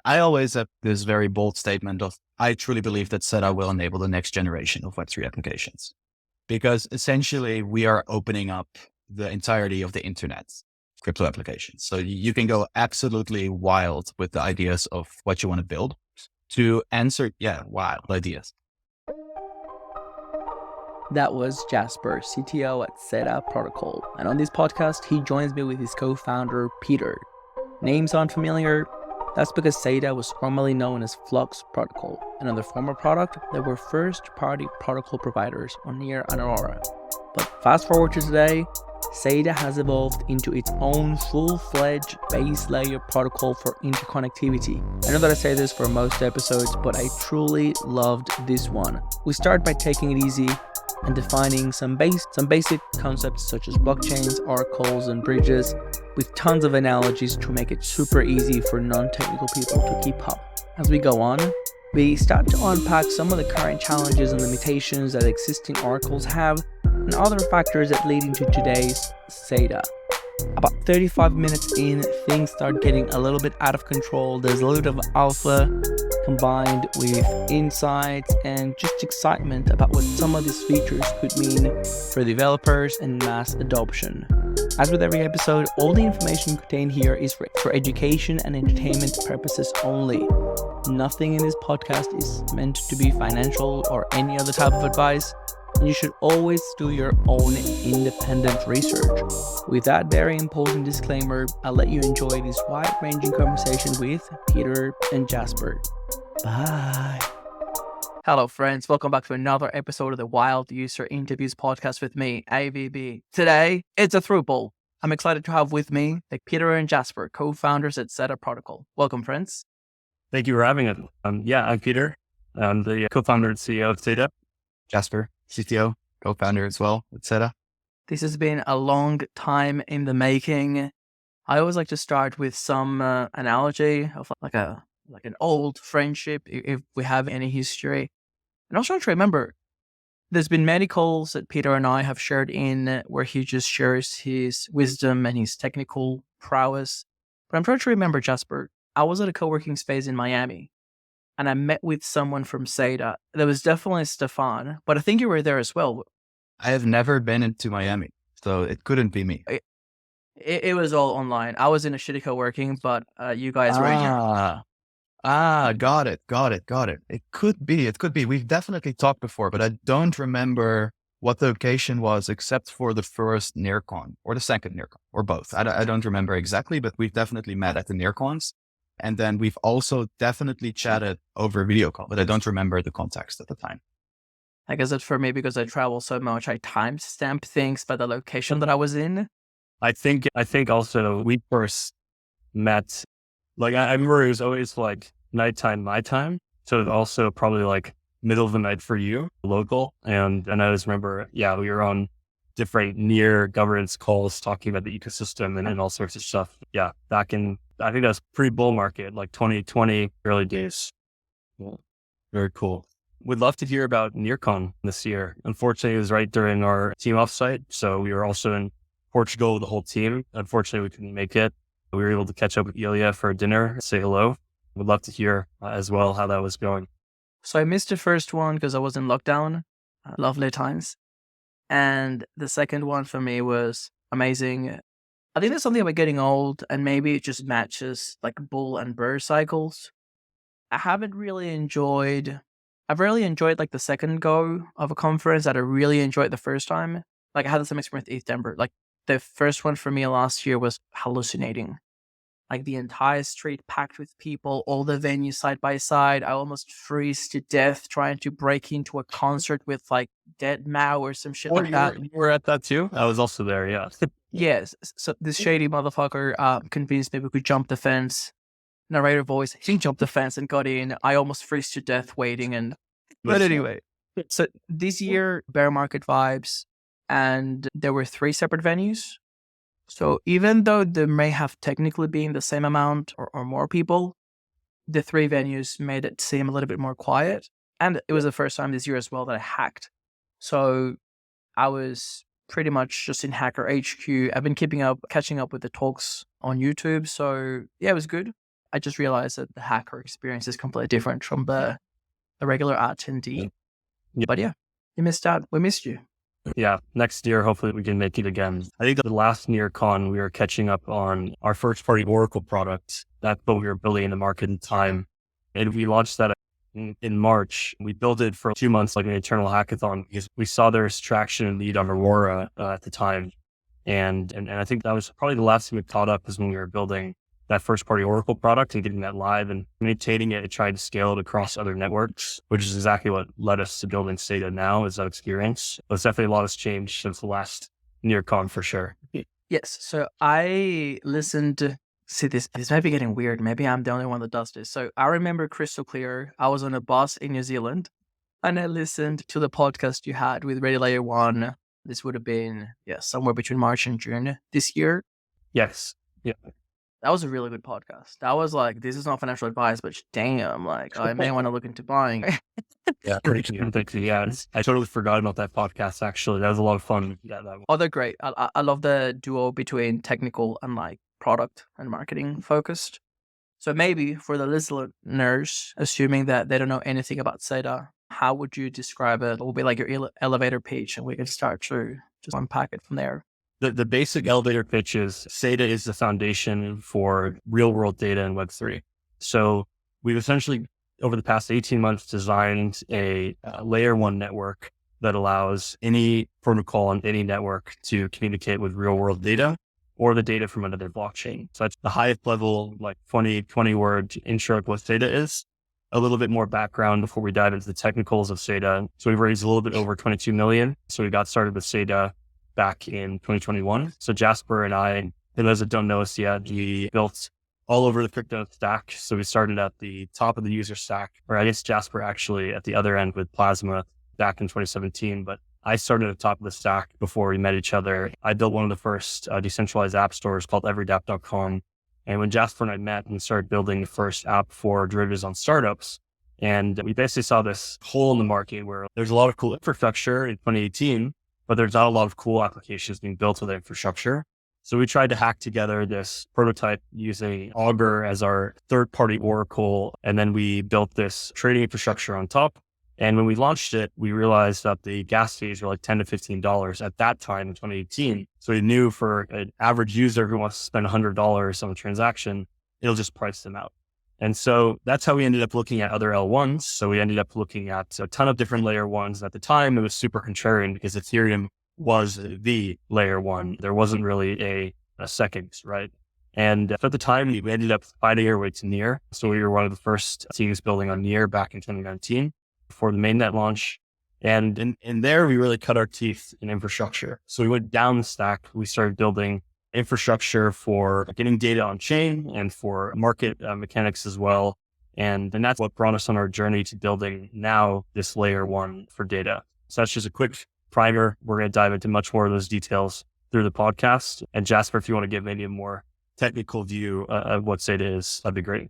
I always have this very bold statement of, I truly believe that SEDA will enable the next generation of Web3 applications, because essentially we are opening up the entirety of the internet, crypto applications. So you can go absolutely wild with the ideas of what you want to build to answer, wild ideas. That was Jasper, CTO at SEDA Protocol. And on this podcast, he joins me with his co-founder, Peter. Names aren't familiar? That's because SEDA was formerly known as Flux Protocol, and on the former product, they were first-party protocol providers on Near and Aurora. But fast forward to today, SEDA has evolved into its own full-fledged base layer protocol for interconnectivity. I know that I say this for most episodes, but I truly loved this one. We start by taking it easy and defining some basic concepts such as blockchains, oracles, and bridges, with tons of analogies to make it super easy for non-technical people to keep up. As we go on, we start to unpack some of the current challenges and limitations that existing oracles have, and other factors that lead into today's SEDA. About 35 minutes in, things start getting a little bit out of control. There's a little bit of alpha combined with insights and just excitement about what some of these features could mean for developers and mass adoption. As with every episode, all the information contained here is for education and entertainment purposes only. Nothing in this podcast is meant to be financial or any other type of advice, and you should always do your own independent research. With that very important disclaimer, I'll let you enjoy this wide-ranging conversation with Peter and Jasper. Bye. Hello friends, welcome back to another episode of the Wild User Interviews podcast with me, AVB. Today, it's a throuple. I'm excited to have with me Peter and Jasper, co-founders at SEDA Protocol. Welcome friends. Thank you for having us. I'm Peter. I'm the co-founder and CEO of SEDA. Jasper, CTO, co-founder as well at SEDA. This has been a long time in the making. I always like to start with some analogy of like an old friendship, if we have any history. And I was trying to remember, there's been many calls that Peter and I have shared in where he just shares his wisdom and his technical prowess. But I'm trying to remember, Jasper, I was at a co-working space in Miami and I met with someone from SEDA. There was definitely Stefan, but I think you were there as well. I have never been into Miami, so it couldn't be me. It was all online. I was in a shitty co-working, but you guys were here. Got it. It could be. We've definitely talked before, but I don't remember what the occasion was except for the first NearCon or the second NearCon or both. I don't remember exactly, but we've definitely met at the NearCons. And then we've also definitely chatted over video call, but I don't remember the context at the time. I guess it's for me because I travel so much. I timestamp things by the location that I was in. I think also we first met, like I remember it was always like nighttime, my time. So it was also probably like middle of the night for you, local. And I just remember, we were on different near governance calls talking about the ecosystem and all sorts of stuff. Yeah, back in, I think that was pre-bull market, like 2020, early days. Cool. Very cool. We'd love to hear about NearCon this year. Unfortunately, it was right during our team offsite. So we were also in Portugal with the whole team. Unfortunately, we couldn't make it. We were able to catch up with Ilya for dinner, say hello. We'd love to hear as well how that was going. So I missed the first one because I was in lockdown. Lovely times. And the second one for me was amazing. I think there's something about getting old and maybe it just matches like bull and bear cycles. I've really enjoyed like the second go of a conference that I really enjoyed the first time. Like I had the same experience with Denver. Like the first one for me last year was hallucinating. Like the entire street packed with people, all the venues side by side. I almost freeze to death trying to break into a concert with like Dead Mao or some shit like that. You were at that too? I was also there, yeah. Yes. So this shady motherfucker convinced me we could jump the fence. Narrator voice, he jumped the fence and got in. I almost freeze to death waiting. But anyway, so this year, bear market vibes, and there were 3 separate venues. So even though there may have technically been the same amount or more people, the 3 venues made it seem a little bit more quiet. And it was the first time this year as well that I hacked. So I was pretty much just in Hacker HQ. I've been catching up with the talks on YouTube. So yeah, it was good. I just realized that the hacker experience is completely different from the regular attendee. Yeah. But yeah, you missed out. We missed you. Yeah, next year, hopefully we can make it again. I think the last NearCon, we were catching up on our first party Oracle product. That's what we were building in the market in time. And we launched that in March. We built it for 2 months, like an internal hackathon, because we saw there was traction and lead on Aurora at the time. And I think that was probably the last thing we caught up is when we were building that first party Oracle product and getting that live and maintaining it and trying to scale it across other networks, which is exactly what led us to building SEDA now, is that experience. But it's definitely a lot has changed since the last NearCon for sure. Yes. So I listened to, see this might be getting weird. Maybe I'm the only one that does this. So I remember crystal clear. I was on a bus in New Zealand and I listened to the podcast you had with Ready Layer 1. This would have been, somewhere between March and June this year. Yes. Yeah. That was a really good podcast. That was like, this is not financial advice, but damn, like I may want to look into buying. Yeah, pretty cool. Yeah, I totally forgot about that podcast. Actually, that was a lot of fun. Yeah, Oh, they're great. I love the duo between technical and like product and marketing focused. So maybe for the listeners, assuming that they don't know anything about SEDA, how would you describe it? What will be like your elevator pitch, and we can start to just unpack it from there. The basic elevator pitch is SEDA is the foundation for real world data in Web3. So we've essentially, over the past 18 months, designed a layer 1 network that allows any protocol on any network to communicate with real world data or the data from another blockchain. So that's the highest level, like 20 word intro of what SEDA is. A little bit more background before we dive into the technicals of SEDA. So we've raised a little bit over 22 million. So we got started with SEDA back in 2021. So Jasper and I, and those that don't know us yet, we built all over the crypto stack. So we started at the top of the user stack, or I guess Jasper actually at the other end with Plasma back in 2017. But I started at the top of the stack before we met each other. I built one of the first decentralized app stores called everydapp.com. And when Jasper and I met and started building the first app for derivatives on startups, and we basically saw this hole in the market where there's a lot of cool infrastructure in 2018, but there's not a lot of cool applications being built with infrastructure. So we tried to hack together this prototype using Augur as our third-party Oracle, and then we built this trading infrastructure on top. And when we launched it, we realized that the gas fees were like $10 to $15 at that time in 2018. So we knew for an average user who wants to spend $100 on a transaction, it'll just price them out. And so that's how we ended up looking at other L1s. So we ended up looking at a ton of different layer 1s. At the time, it was super contrarian because Ethereum was the layer 1. There wasn't really a second, right? And at the time, we ended up finding our way to Near. So we were one of the first teams building on Near back in 2019 before the mainnet launch. And in there, we really cut our teeth in infrastructure. So we went down the stack. We started building infrastructure for getting data on chain and for market mechanics as well. And that's what brought us on our journey to building now this layer 1 for data. So that's just a quick primer. We're going to dive into much more of those details through the podcast. And Jasper, if you want to give maybe a more technical view of what SEDA is, that'd be great.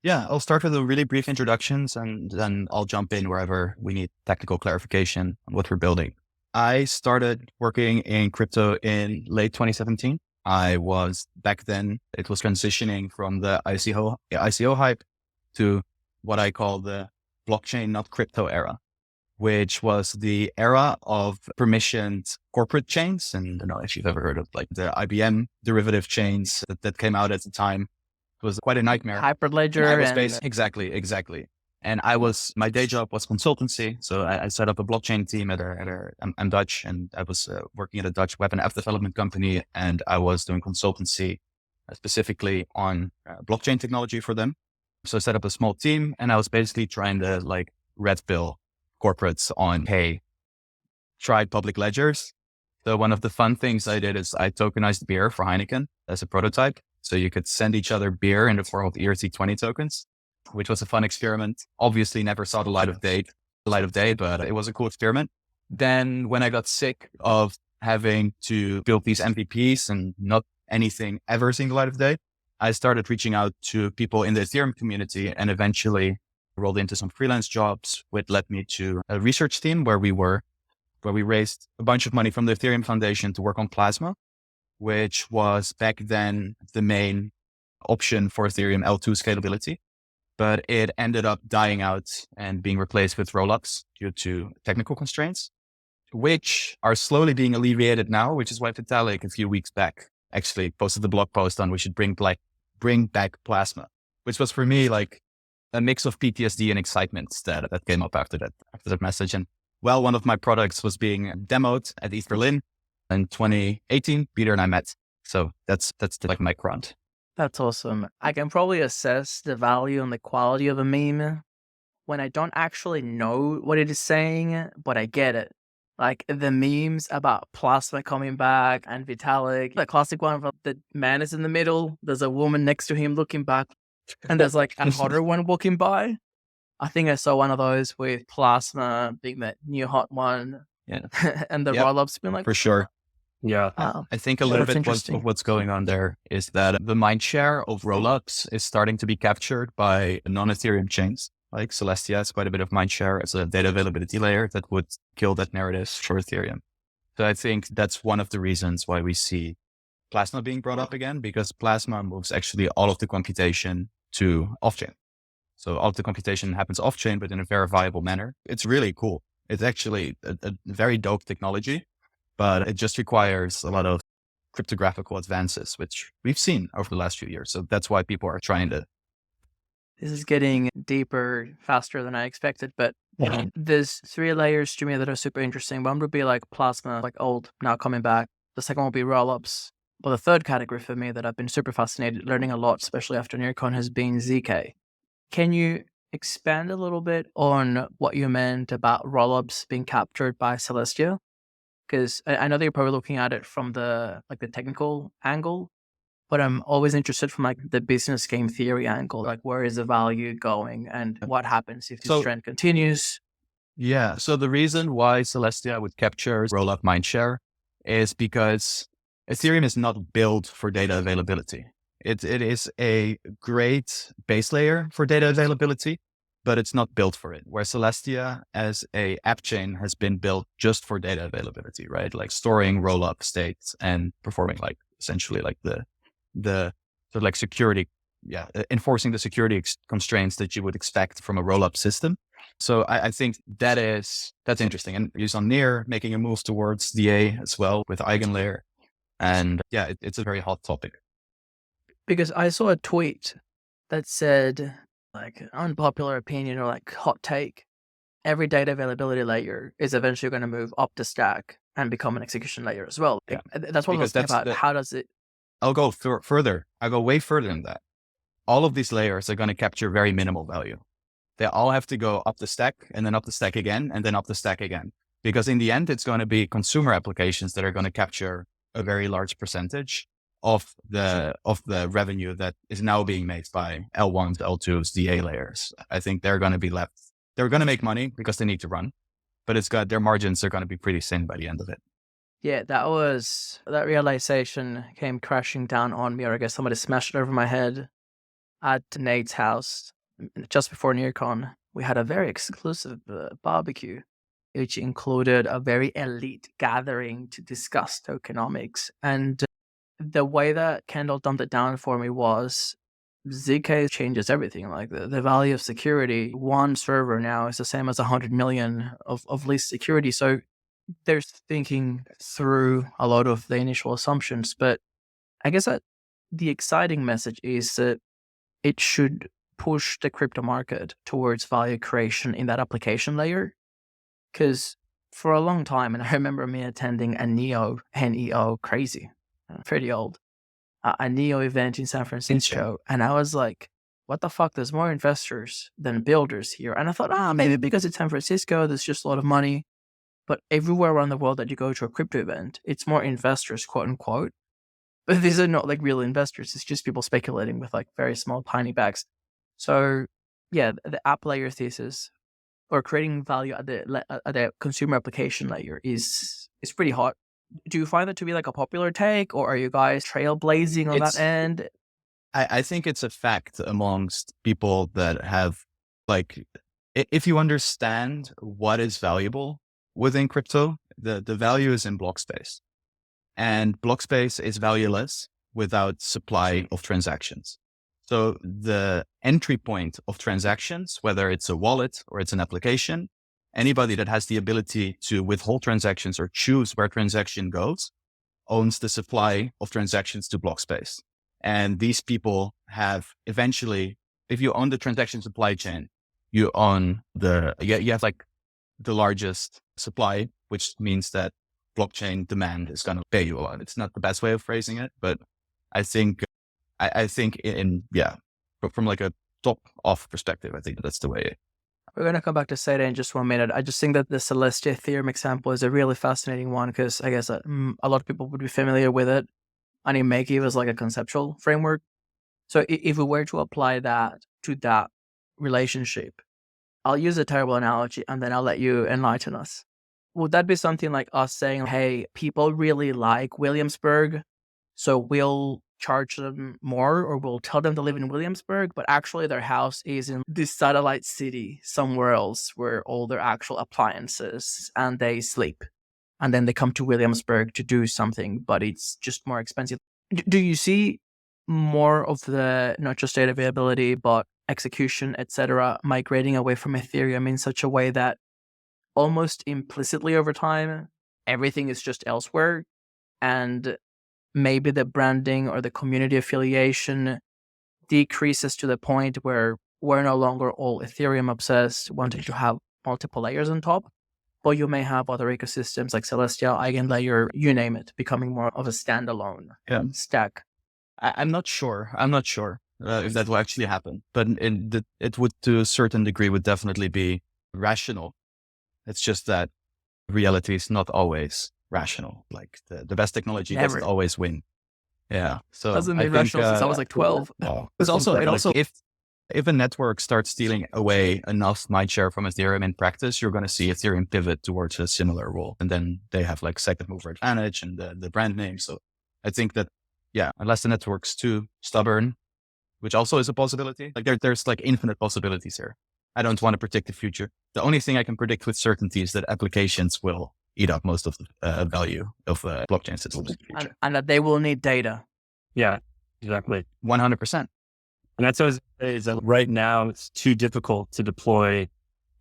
Yeah, I'll start with a really brief introductions and then I'll jump in wherever we need technical clarification on what we're building. I started working in crypto in late 2017. I was back then, it was transitioning from the ICO hype to what I call the blockchain, not crypto era, which was the era of permissioned corporate chains. And I don't know if you've ever heard of like the IBM derivative chains that came out at the time. It was quite a nightmare. Hyperledger. Exactly. And my day job was consultancy. So I set up a blockchain team I'm Dutch, and I was working at a Dutch web and app development company. And I was doing consultancy specifically on blockchain technology for them. So I set up a small team and I was basically trying to like red pill corporates on, hey, try public ledgers. So one of the fun things I did is I tokenized beer for Heineken as a prototype. So you could send each other beer in the form of ERC20 tokens, which was a fun experiment. Obviously never saw the light of day, but it was a cool experiment. Then when I got sick of having to build these MVPs and not anything ever seeing the light of day, I started reaching out to people in the Ethereum community and eventually rolled into some freelance jobs, which led me to a research team where we raised a bunch of money from the Ethereum Foundation to work on Plasma, which was back then the main option for Ethereum L2 scalability, but it ended up dying out and being replaced with Rollups due to technical constraints, which are slowly being alleviated now, which is why Vitalik a few weeks back actually posted the blog post on we should bring back Plasma, which was for me like a mix of PTSD and excitement that came up after that message. And well, one of my products was being demoed at East Berlin in 2018. Peter and I met. So that's like my grunt. That's awesome. I can probably assess the value and the quality of a meme when I don't actually know what it is saying, but I get it. Like the memes about Plasma coming back and Vitalik, the classic one of the man is in the middle, there's a woman next to him looking back, and there's like a hotter one walking by. I think I saw one of those with Plasma being that new hot one. Yeah. And the Rollups being like, for sure. Yeah. I think a little bit of what's going on there is that the mind share of Rollups is starting to be captured by non-Ethereum chains. Like Celestia has quite a bit of mind share as a data availability layer that would kill that narrative for Ethereum. So I think that's one of the reasons why we see Plasma being brought up again, because Plasma moves actually all of the computation to off-chain. So all of the computation happens off-chain, but in a verifiable manner. It's really cool. It's actually a very dope technology, but it just requires a lot of cryptographical advances, which we've seen over the last few years. So that's why people are trying to. This is getting deeper faster than I expected, but there's 3 layers to me that are super interesting. One would be like Plasma, like old, now coming back. The second will be Rollups. But the third category for me that I've been super fascinated, learning a lot, especially after NearCon, has been ZK. Can you expand a little bit on what you meant about Rollups being captured by Celestia? Because I know that you're probably looking at it from the technical angle, but I'm always interested from like the business game theory angle, like where is the value going and what happens if this trend continues? Yeah. So the reason why Celestia would capture Rollup mindshare is because Ethereum is not built for data availability. It is a great base layer for data availability, but it's not built for it. Where Celestia as a app chain has been built just for data availability, right? Like storing rollup states and performing like essentially like the sort of like security, enforcing the security constraints that you would expect from a rollup system. So I think that's interesting. And you saw Near making a move towards DA as well with EigenLayer. And yeah, it's a very hot topic. Because I saw a tweet that said, like, unpopular opinion or like hot take, every data availability layer is eventually going to move up the stack and become an execution layer as well. Yeah. That's what I was thinking about. How does it? I'll go further. I'll go way further than that. All of these layers are going to capture very minimal value. They all have to go up the stack and then up the stack again and then up the stack again. Because in the end, it's going to be consumer applications that are going to capture a very large percentage of the revenue that is now being made by L1s, L2s, DA layers. I think they're going to be left. They're going to make money because they need to run, but their margins are going to be pretty thin by the end of it. Yeah, that realization came crashing down on me, or I guess somebody smashed it over my head at Nate's house just before NearCon. We had a very exclusive barbecue, which included a very elite gathering to discuss tokenomics. And the way that Kendall dumped it down for me was ZK changes everything. Like the value of security, one server now is the same as 100 million of least security. So there's thinking through a lot of the initial assumptions. But I guess that the exciting message is that it should push the crypto market towards value creation in that application layer. Because for a long time, and I remember me attending a NEO, crazy, pretty old, a NEO event in San Francisco. And I was like, what the fuck? There's more investors than builders here. And I thought, maybe because it's San Francisco, there's just a lot of money. But everywhere around the world that you go to a crypto event, it's more investors, quote unquote. But these are not like real investors. It's just people speculating with like very small, tiny bags. So yeah, the app layer thesis or creating value at the consumer application layer is pretty hot. Do you find that to be like a popular take, or are you guys trailblazing on that end? I think it's a fact amongst people that have like, if you understand what is valuable within crypto, the value is in block space. And block space is valueless without supply of transactions. So the entry point of transactions, whether it's a wallet or it's an application, anybody that has the ability to withhold transactions or choose where transaction goes owns the supply of transactions to block space. And these people have eventually, if you own the transaction supply chain, you own you have like the largest supply, which means that blockchain demand is going to pay you a lot. It's not the best way of phrasing it, but I think but from like a top off perspective, I think that's the way. We're going to come back to SEDA in just 1 minute. I just think that the Celestia Theorem example is a really fascinating one because I guess a lot of people would be familiar with it, and it may give us like a conceptual framework. So if we were to apply that to that relationship, I'll use a terrible analogy and then I'll let you enlighten us. Would that be something like us saying, hey, people really like Williamsburg, so we'll charge them more, or we'll tell them to live in Williamsburg, but actually their house is in this satellite city somewhere else where all their actual appliances and they sleep. And then they come to Williamsburg to do something, but it's just more expensive. Do you see more of the, not just data availability, but execution, etc., migrating away from Ethereum in such a way that almost implicitly over time, everything is just elsewhere, and maybe the branding or the community affiliation decreases to the point where we're no longer all Ethereum obsessed, wanting to have multiple layers on top, but you may have other ecosystems like Celestia, Eigenlayer, you name it, becoming more of a standalone stack. I'm not sure. If that will actually happen, but it would, to a certain degree, would definitely be rational. It's just that reality is not always rational. Like the best technology doesn't always win. Yeah. So doesn't be rational since I was like 12. It's also if a network starts stealing away enough mindshare from Ethereum in practice, you're going to see Ethereum pivot towards a similar role, and then they have like second mover advantage and the brand name. So I think that unless the network's too stubborn, which also is a possibility, like there's like infinite possibilities here. I don't want to predict the future. The only thing I can predict with certainty is that applications will eat up most of the value of blockchain systems in the future. And that they will need data. Yeah, exactly. 100%. And that's always is that right now it's too difficult to deploy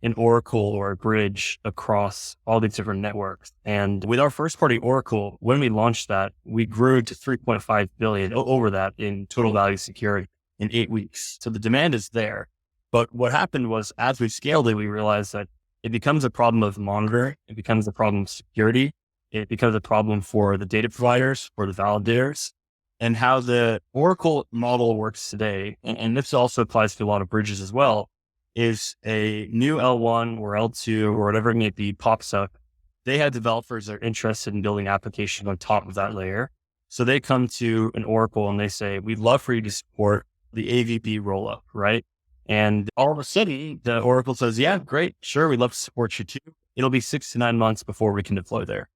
an Oracle or a bridge across all these different networks. And with our first party Oracle, when we launched that, we grew to 3.5 billion over that in total value secured in 8 weeks. So the demand is there. But what happened was, as we scaled it, we realized that it becomes a problem of monitoring. It becomes a problem of security. It becomes a problem for the data providers, for the validators. And how the Oracle model works today, and this also applies to a lot of bridges as well, is a new L1 or L2 or whatever it may be pops up. They have developers that are interested in building applications on top of that layer. So they come to an Oracle and they say, we'd love for you to support the AVP rollup, right? And all of a sudden, the Oracle says, yeah, great, sure, we'd love to support you too. It'll be 6 to 9 months before we can deploy there.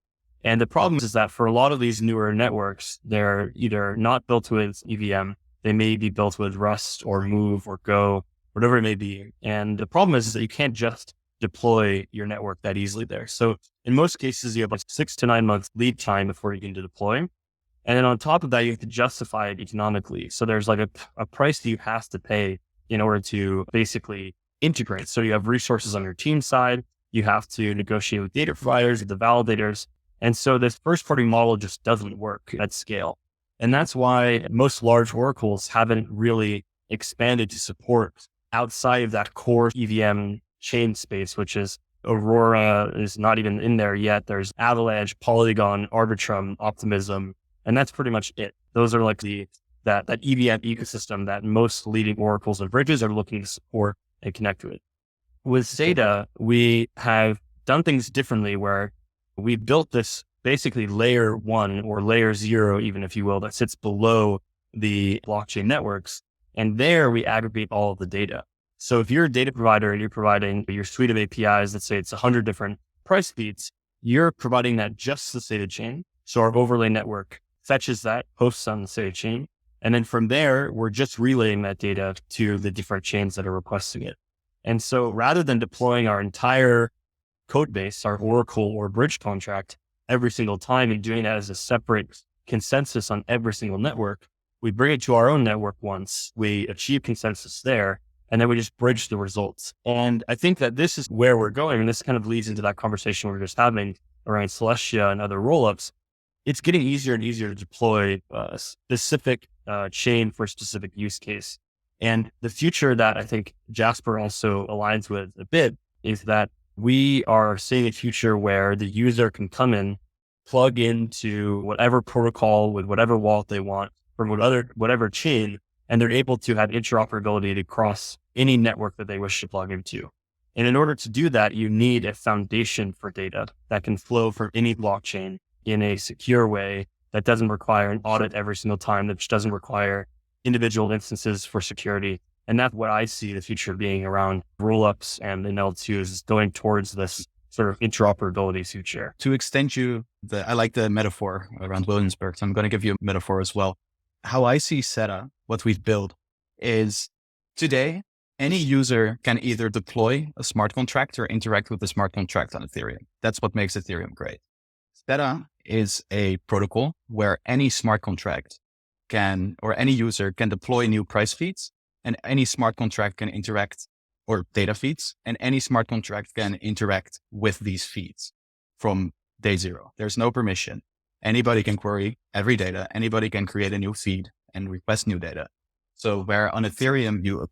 And the problem is that for a lot of these newer networks, they're either not built with EVM, they may be built with Rust or Move or Go, whatever it may be. And the problem is that you can't just deploy your network that easily there. So in most cases, you have like 6 to 9 months lead time before you can deploy. And then on top of that, you have to justify it economically. So there's like a price that you have to pay in order to basically integrate. So you have resources on your team side, you have to negotiate with data providers, with the validators. And so this first party model just doesn't work at scale. And that's why most large oracles haven't really expanded to support outside of that core EVM chain space, which is Aurora is not even in there yet. There's Avalanche, Polygon, Arbitrum, Optimism, and that's pretty much it. Those are like that EVM ecosystem that most leading oracles and bridges are looking to support and connect to it. With SEDA, we have done things differently where we built this basically layer 1 or layer 0, even if you will, that sits below the blockchain networks. And there we aggregate all of the data. So if you're a data provider and you're providing your suite of APIs, let's say it's 100 different price feeds, you're providing that just to the SEDA chain. So our overlay network fetches that, hosts on the SEDA chain. And then from there, we're just relaying that data to the different chains that are requesting it. And so rather than deploying our entire code base, our Oracle or bridge contract every single time and doing that as a separate consensus on every single network, We bring it to our own network once, we achieve consensus there, and then we just bridge the results. And I think that this is where we're going. And this kind of leads into that conversation we were just having around Celestia and other rollups. It's getting easier and easier to deploy a specific chain for a specific use case. And the future that I think Jasper also aligns with a bit is that we are seeing a future where the user can come in, plug into whatever protocol with whatever wallet they want from whatever chain, and they're able to have interoperability to cross any network that they wish to plug into. And in order to do that, you need a foundation for data that can flow from any blockchain in a secure way that doesn't require an audit every single time, that doesn't require individual instances for security. And that's what I see the future being around rollups and the L2s, is going towards this sort of interoperability future. To extend I like the metaphor around Williamsburg, so I'm going to give you a metaphor as well. How I see SEDA, what we've built, is today, any user can either deploy a smart contract or interact with the smart contract on Ethereum. That's what makes Ethereum great. SEDA is a protocol where any smart contract or any user can deploy new price feeds, and any smart contract can interact, or data feeds, and any smart contract can interact with these feeds from day zero. There's no permission. Anybody can query every data. Anybody can create a new feed and request new data. So where on Ethereum, you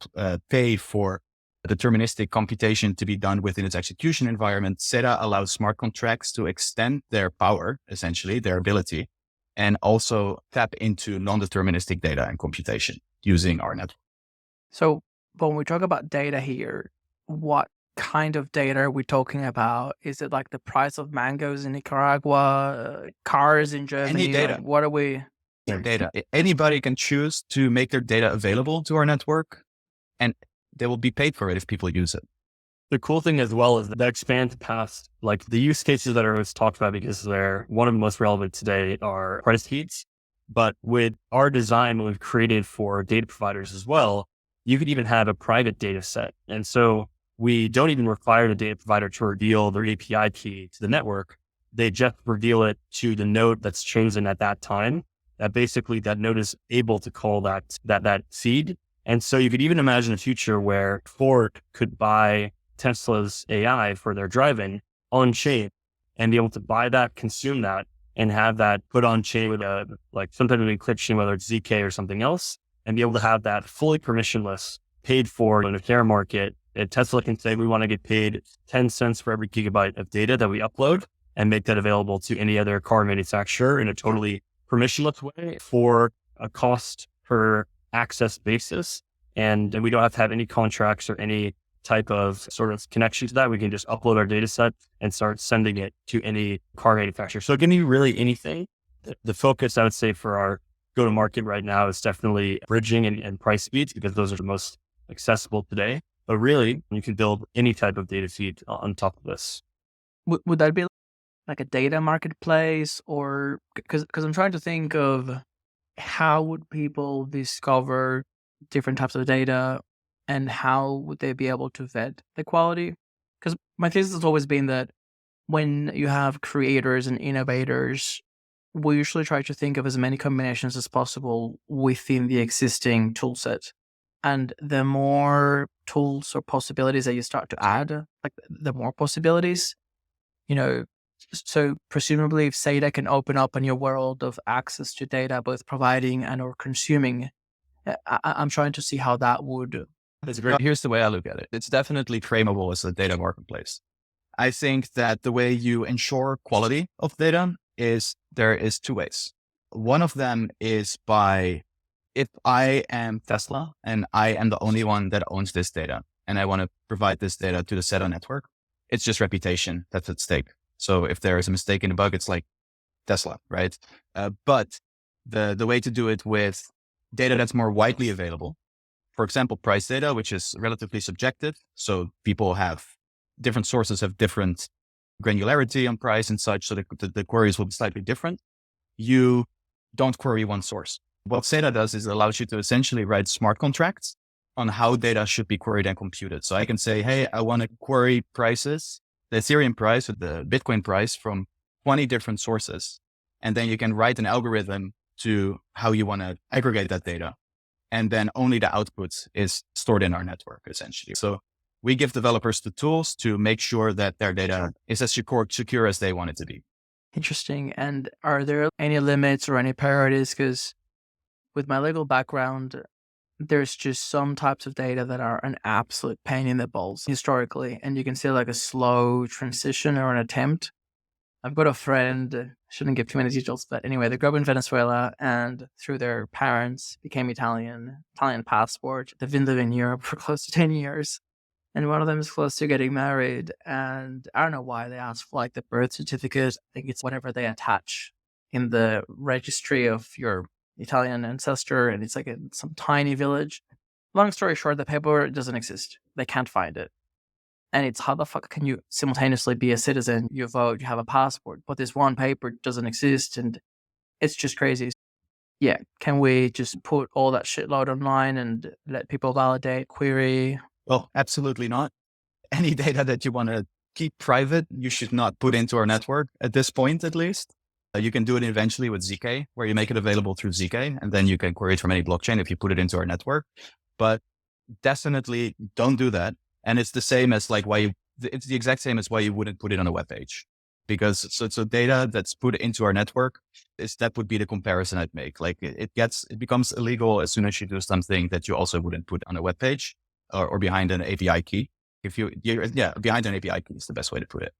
pay for deterministic computation to be done within its execution environment, SEDA allows smart contracts to extend their power, essentially their ability, and also tap into non-deterministic data and computation using our network. So when we talk about data here, what kind of data are we talking about? Is it like the price of mangoes in Nicaragua, cars in Germany? Any data. Like, what are we? Data. Anybody can choose to make their data available to our network, and they will be paid for it if people use it. The cool thing as well is that expands past like the use cases that are always talked about, because they're one of the most relevant today are price feeds. But with our design, what we've created for data providers as well, you could even have a private data set. And so we don't even require the data provider to reveal their API key to the network. They just reveal it to the node that's chosen at that time. That basically that node is able to call that feed. And so you could even imagine a future where Ford could buy Tesla's AI for their driving on chain and be able to buy that, consume that, and have that put on chain with like some type of encryption, whether it's ZK or something else, and be able to have that fully permissionless, paid for in a fair market. And Tesla can say, we want to get paid 10 cents for every gigabyte of data that we upload, and make that available to any other car manufacturer in a totally permissionless way for a cost per access basis. And we don't have to have any contracts or any type of sort of connection to that. We can just upload our data set and start sending it to any car manufacturer. So it can be really anything. The focus, I would say, for our go-to-market right now is definitely bridging and price feeds, because those are the most accessible today. But really, you can build any type of data feed on top of this. Would that be like a data marketplace, or because I'm trying to think of how would people discover different types of data, and how would they be able to vet the quality? Because my thesis has always been that when you have creators and innovators, we usually try to think of as many combinations as possible within the existing tool set. And the more tools or possibilities that you start to add, like the more possibilities, so presumably if SEDA can open up a new world of access to data, both providing and or consuming, I'm trying to see how that would. That's great. Here's the way I look at it. It's definitely frameable as a data marketplace. I think that the way you ensure quality of data is there is two ways. One of them is by, if I am Tesla and I am the only one that owns this data and I want to provide this data to the SEDA network, it's just reputation that's at stake. So if there is a mistake in the bug, it's like Tesla, right? But the way to do it with data that's more widely available, for example, price data, which is relatively subjective. So different sources have different granularity on price and such. So the queries will be slightly different. You don't query one source. What SEDA does is it allows you to essentially write smart contracts on how data should be queried and computed. So I can say, hey, I want to query prices, the Ethereum price or the Bitcoin price from 20 different sources. And then you can write an algorithm to how you want to aggregate that data. And then only the output is stored in our network, essentially. So we give developers the tools to make sure that their data is as secure as they want it to be. Interesting. And are there any limits or any priorities? Because with my legal background, there's just some types of data that are an absolute pain in the balls historically. And you can see like a slow transition or an attempt. I've got a friend, shouldn't give too many details, but anyway, they grew up in Venezuela and through their parents became Italian passport. They've been living in Europe for close to 10 years. And one of them is close to getting married. And I don't know why they asked for like the birth certificate. I think it's whatever they attach in the registry of your Italian ancestor. And it's like in some tiny village. Long story short, the paper doesn't exist. They can't find it. And it's how the fuck can you simultaneously be a citizen, you vote, you have a passport, but this one paper doesn't exist. And it's just crazy. Yeah. Can we just put all that shitload online and let people validate, query? Well, absolutely not. Any data that you want to keep private, you should not put into our network at this point, at least. You can do it eventually with ZK, where you make it available through ZK, and then you can query it from any blockchain if you put it into our network. But definitely don't do that. And it's the same as like it's the exact same as why you wouldn't put it on a web page. Because so data that's put into our network that would be the comparison I'd make. Like it becomes illegal as soon as you do something that you also wouldn't put on a web page or behind an API key. Behind an API key is the best way to put it.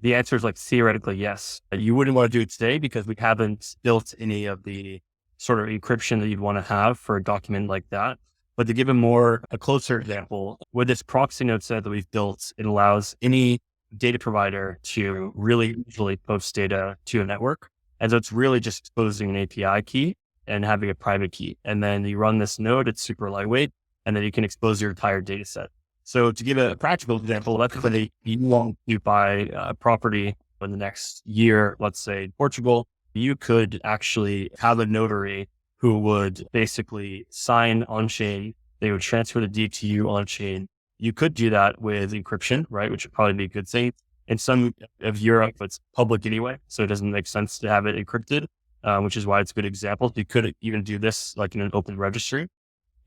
The answer is like theoretically, yes. You wouldn't want to do it today because we haven't built any of the sort of encryption that you'd want to have for a document like that. But to give a closer example, with this proxy node set that we've built, it allows any data provider to really easily post data to a network. And so it's really just exposing an API key and having a private key. And then you run this node, it's super lightweight, and then you can expose your entire data set. So to give a practical example, let's say you want to buy a property in the next year, let's say in Portugal, you could actually have a notary who would basically sign on-chain. They would transfer the deed to you on-chain. You could do that with encryption, right? Which would probably be a good thing. In some of Europe, it's public anyway, so it doesn't make sense to have it encrypted, which is why it's a good example. You could even do this like in an open registry.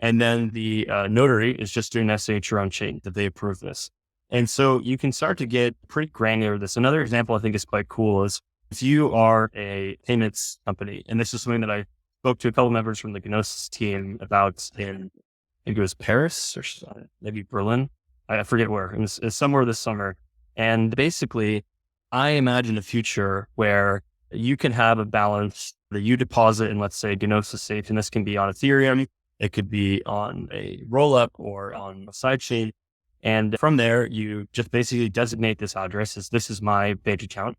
And then the notary is just doing a signature on chain that they approve this. And so you can start to get pretty granular with this. Another example I think is quite cool is if you are a payments company, and this is something that I spoke to a couple members from the Gnosis team about in, I think it was Paris or maybe Berlin. I forget where. It was somewhere this summer. And basically, I imagine a future where you can have a balance that you deposit in, let's say, Gnosis safe, and this can be on Ethereum. It could be on a rollup or on a sidechain. And from there, you just basically designate this address as this is my bank account.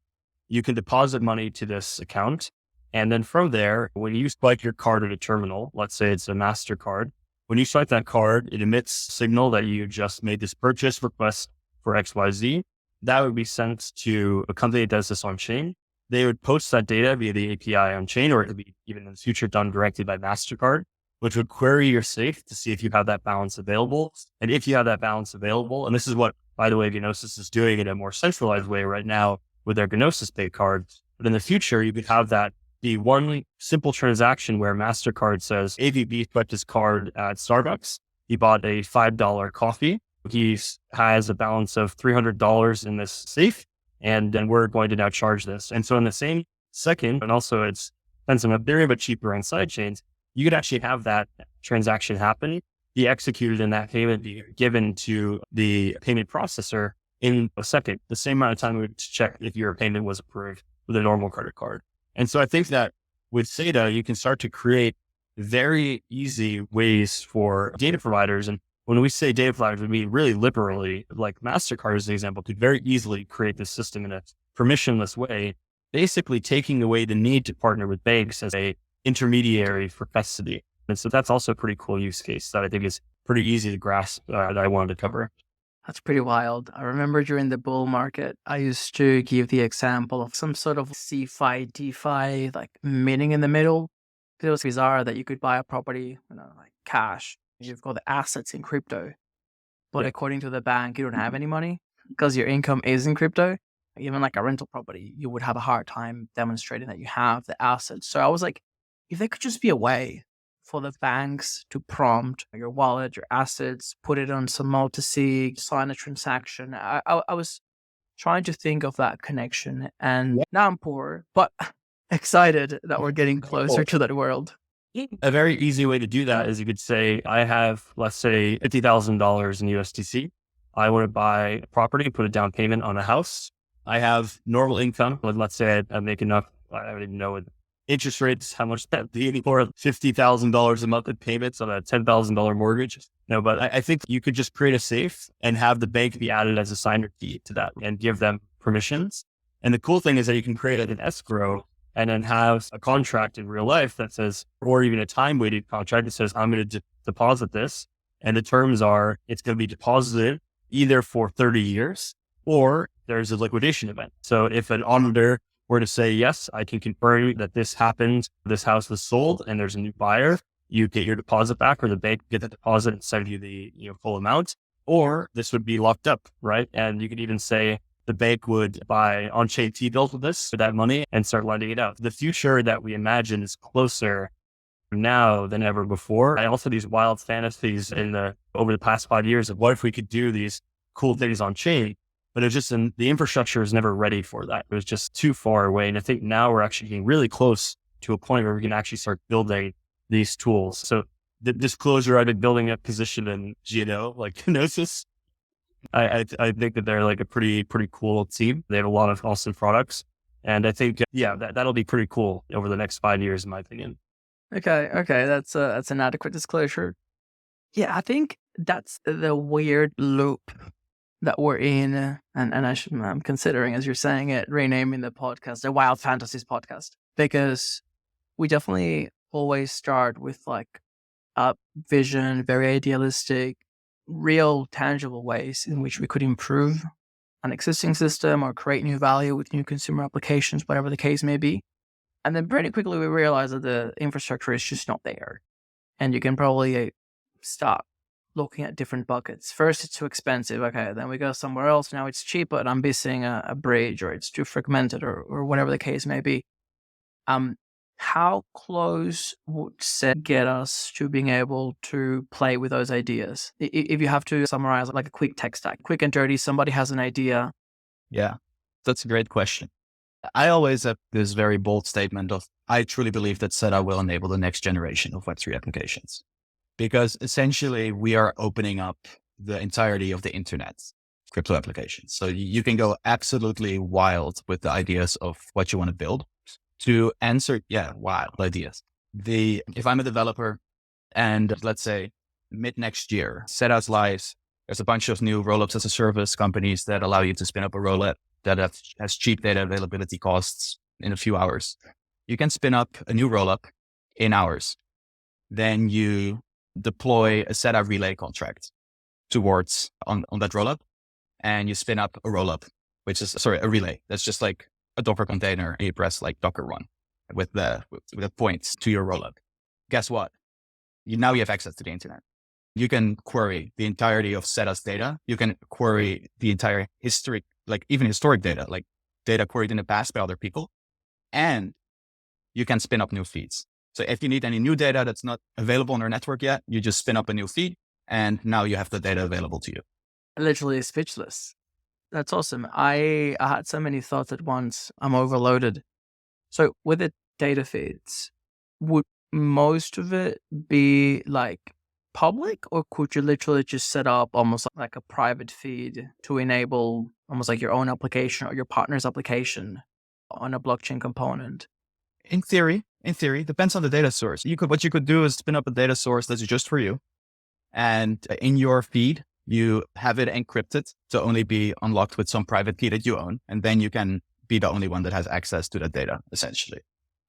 You can deposit money to this account. And then from there, when you swipe your card at a terminal, let's say it's a MasterCard, when you swipe that card, it emits signal that you just made this purchase request for XYZ. That would be sent to a company that does this on chain. They would post that data via the API on chain, or it could be even in the future done directly by MasterCard, which would query your safe to see if you have that balance available. And if you have that balance available, and this is what, by the way, Gnosis is doing in a more centralized way right now with their Gnosis Pay card. But in the future, you could have that be one simple transaction where MasterCard says, AVB swiped his card at Starbucks. He bought a $5 coffee. He has a balance of $300 in this safe. And then we're going to now charge this. And so in the same second, and also it's expensive in Ethereum, but cheaper on sidechains, you could actually have that transaction happen, be executed, and that payment be given to the payment processor in a second, the same amount of time we would check if your payment was approved with a normal credit card. And so I think that with SEDA, you can start to create very easy ways for data providers. And when we say data providers, we mean really liberally, like MasterCard as an example, could very easily create this system in a permissionless way, basically taking away the need to partner with banks as a intermediary for custody. And so that's also a pretty cool use case that I think is pretty easy to grasp that I wanted to cover. That's pretty wild. I remember during the bull market, I used to give the example of some sort of CFI, DeFi, like meeting in the middle. It was bizarre that you could buy a property, like cash. You've got the assets in crypto, but according to the bank, you don't have any money because your income is in crypto. Even like a rental property, you would have a hard time demonstrating that you have the assets. So I was like, if there could just be a way for the banks to prompt your wallet, your assets, put it on some multi-sig, sign a transaction. I was trying to think of that connection, and now I'm poor, but excited that we're getting closer to that world. A very easy way to do that is you could say, I have, let's say, $50,000 in USDC. I want to buy a property, put a down payment on a house. I have normal income. Let's say I make enough, I don't even know what interest rates, how much that be, or $50,000 a month in payments on a $10,000 mortgage. No, but I think you could just create a safe and have the bank be added as a signer key to that and give them permissions. And the cool thing is that you can create an escrow and then have a contract in real life that says, or even a time-weighted contract that says, I'm going to deposit this. And the terms are, it's going to be deposited either for 30 years or there's a liquidation event. So if an auditor were to say, yes, I can confirm that this happened, this house was sold and there's a new buyer, you get your deposit back, or the bank get the deposit and send you the full amount, or this would be locked up, right? And you could even say the bank would buy on-chain T-bills with this for that money and start lending it out. The future that we imagine is closer now than ever before. I also these wild fantasies over the past 5 years of what if we could do these cool things on chain, but it's just the infrastructure is never ready for that. It was just too far away. And I think now we're actually getting really close to a point where we can actually start building these tools. So the disclosure, I've been building a position in GNO, like Gnosis. I think that they're like a pretty cool team. They have a lot of awesome products. And I think, that'll be pretty cool over the next 5 years, in my opinion. Okay. That's an adequate disclosure. Yeah, I think that's the weird loop that we're in. And I'm considering, as you're saying it, renaming the podcast, the Wild Fantasies podcast, because we definitely always start with like a vision, very idealistic, real tangible ways in which we could improve an existing system or create new value with new consumer applications, whatever the case may be. And then pretty quickly we realize that the infrastructure is just not there. And you can probably start looking at different buckets. First, it's too expensive. Okay, then we go somewhere else. Now it's cheap, but I'm missing a bridge, or it's too fragmented, or whatever the case may be. How close would SED get us to being able to play with those ideas? If you have to summarize like a quick tech stack, quick and dirty, somebody has an idea. Yeah, that's a great question. I always have this very bold statement of, I truly believe that SEDA will enable the next generation of Web3 applications, because essentially we are opening up the entirety of the internet, crypto applications. So you can go absolutely wild with the ideas of what you want to build. To answer, wild ideas. If I'm a developer and let's say mid next year, SEDA's live, there's a bunch of new Rollups as a service companies that allow you to spin up a rollup that has cheap data availability costs in a few hours. You can spin up a new rollup in hours. Then you deploy a SEDA relay contract towards on that rollup, and you spin up a rollup, a relay. That's just like a Docker container, and you press like Docker run with the points to your rollup. Guess what? Now you have access to the internet. You can query the entirety of SEDA's data. You can query the entire history, like even historic data, like data queried in the past by other people. And you can spin up new feeds. So if you need any new data that's not available on our network yet, you just spin up a new feed, and now you have the data available to you. Literally speechless. That's awesome. I had so many thoughts at once. I'm overloaded. So with the data feeds, would most of it be like public, or could you literally just set up almost like a private feed to enable almost like your own application or your partner's application on a blockchain component? In theory, depends on the data source. What you could do is spin up a data source that's just for you. And in your feed, you have it encrypted to only be unlocked with some private key that you own. And then you can be the only one that has access to that data, essentially.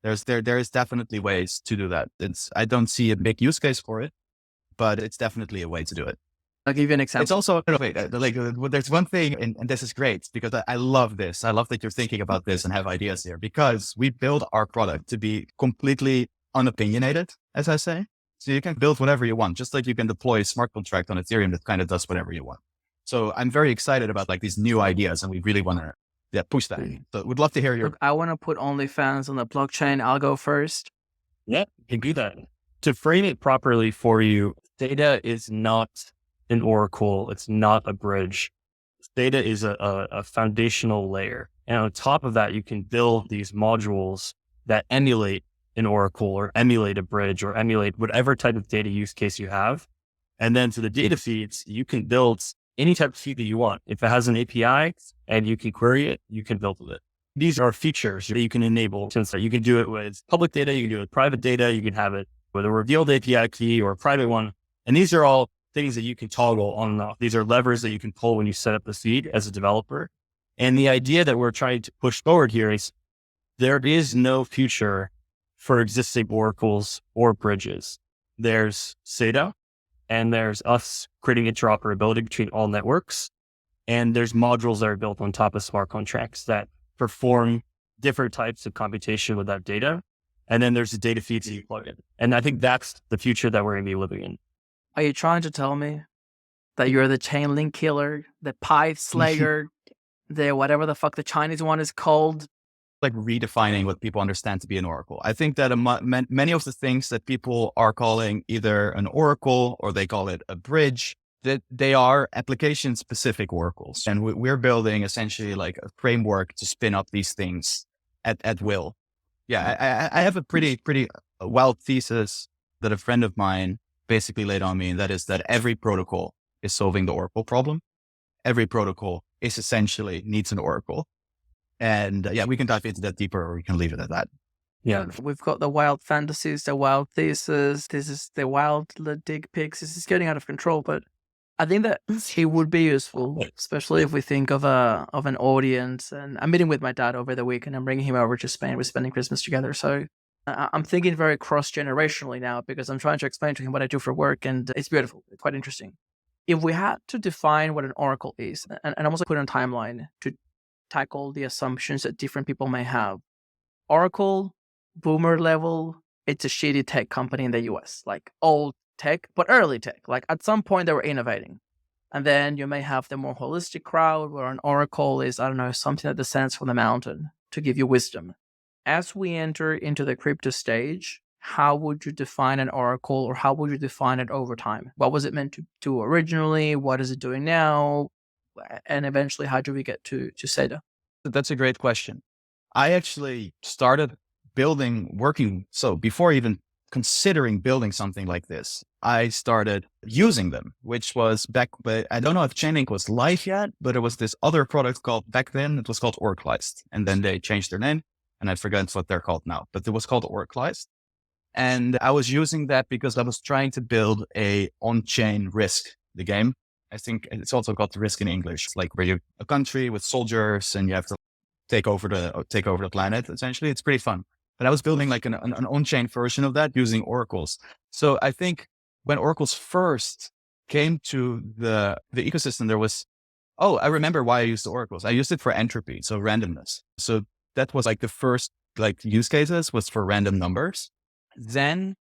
There is definitely ways to do that. I don't see a big use case for it, but it's definitely a way to do it. I'll give you an example. It's also, there's one thing, and this is great because I love this. I love that you're thinking about this and have ideas here, because we build our product to be completely unopinionated, as I say. So you can build whatever you want, just like you can deploy a smart contract on Ethereum that kind of does whatever you want. So I'm very excited about like these new ideas, and we really want to push that. So we'd love to hear your... Look, I want to put OnlyFans on the blockchain. I'll go first. Yeah, you can do that. To frame it properly for you, data is not an oracle. It's not a bridge. Data is a foundational layer. And on top of that, you can build these modules that emulate an oracle or emulate a bridge or emulate whatever type of data use case you have. And then to the data feeds, you can build any type of feed that you want. If it has an API and you can query it, you can build with it. These are features that you can enable. Since you can do it with public data, you can do it with private data, you can have it with a revealed API key or a private one. And these are all things that you can toggle on and off. These are levers that you can pull when you set up the feed as a developer. And the idea that we're trying to push forward here is there is no future for existing oracles or bridges. There's SEDA, and there's us creating interoperability between all networks. And there's modules that are built on top of smart contracts that perform different types of computation with that data. And then there's the data feeds that you plug in. And I think that's the future that we're going to be living in. Are you trying to tell me that you're the Chainlink killer, the Pi Slayer, the whatever the fuck the Chinese one is called? Like redefining what people understand to be an oracle. I think that many of the things that people are calling either an oracle or they call it a bridge, that they are application specific oracles. And we're building essentially like a framework to spin up these things at will. Yeah, I have a pretty wild thesis that a friend of mine basically laid on me, and that is that every protocol is solving the oracle problem. Every protocol is essentially needs an oracle. And yeah, we can dive into that deeper, or we can leave it at that. Yeah. We've got the wild fantasies, the wild thesis. This is the wild dig pics. This is getting out of control, but I think that it would be useful, especially if we think of an audience. And I'm meeting with my dad over the week, and I'm bringing him over to Spain. We're spending Christmas together, so I'm thinking very cross-generationally now because I'm trying to explain to him what I do for work, and it's beautiful. It's quite interesting. If we had to define what an oracle is, and I'm also put on a timeline to tackle the assumptions that different people may have. Oracle, boomer level, it's a shitty tech company in the US, like old tech, but early tech. Like at some point they were innovating. And then you may have the more holistic crowd where an oracle is, I don't know, something that descends from the mountain to give you wisdom. As we enter into the crypto stage, how would you define an oracle, or how would you define it over time? What was it meant to do originally? What is it doing now? And eventually, how do we get to SEDA? That's a great question. I actually started working. So before even considering building something like this, I started using them, which was back, but I don't know if Chainlink was live yet, but it was this other product called back then. It was called Oracleized. And then they changed their name and I forgot what they're called now, but it was called Oracleized. And I was using that because I was trying to build a on-chain Risk, the game. I think it's also called Risk in English. It's like where you're a country with soldiers and you have to take over the planet. Essentially, it's pretty fun. But I was building like an on-chain version of that using oracles. So I think when oracles first came to the ecosystem, there was, I remember why I used the oracles. I used it for entropy, so randomness. So that was like the first like use cases was for random numbers. Then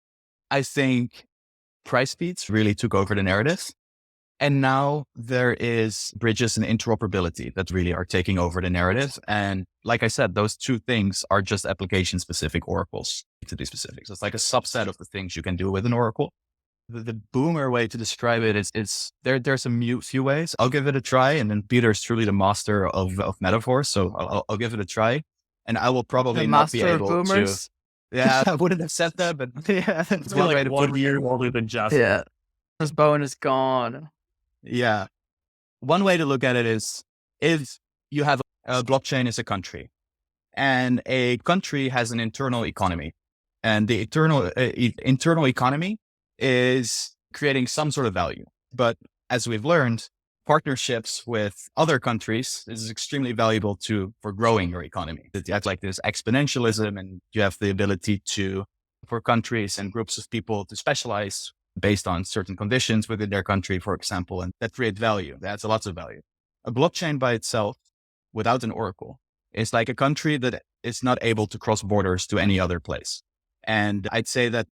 I think price feeds really took over the narrative. And now there is bridges and interoperability that really are taking over the narrative. And like I said, those two things are just application specific oracles to be specific. So it's like a subset of the things you can do with an oracle. The boomer way to describe it is there's a few ways. I'll give it a try. And then Peter's truly the master of metaphors. So I'll give it a try. And I will probably not be able to. Yeah, I wouldn't have said that, but yeah, it's one way to put 1 year older than Jasper. Yeah, this bone is gone. Yeah. One way to look at it is if you have a blockchain is a country and a country has an internal economy, and the internal economy is creating some sort of value. But as we've learned, partnerships with other countries is extremely valuable for growing your economy. You have like this exponentialism, and you have the ability for countries and groups of people to specialize based on certain conditions within their country, for example, and that create value. That's lots of value. A blockchain by itself, without an oracle, is like a country that is not able to cross borders to any other place. And I'd say that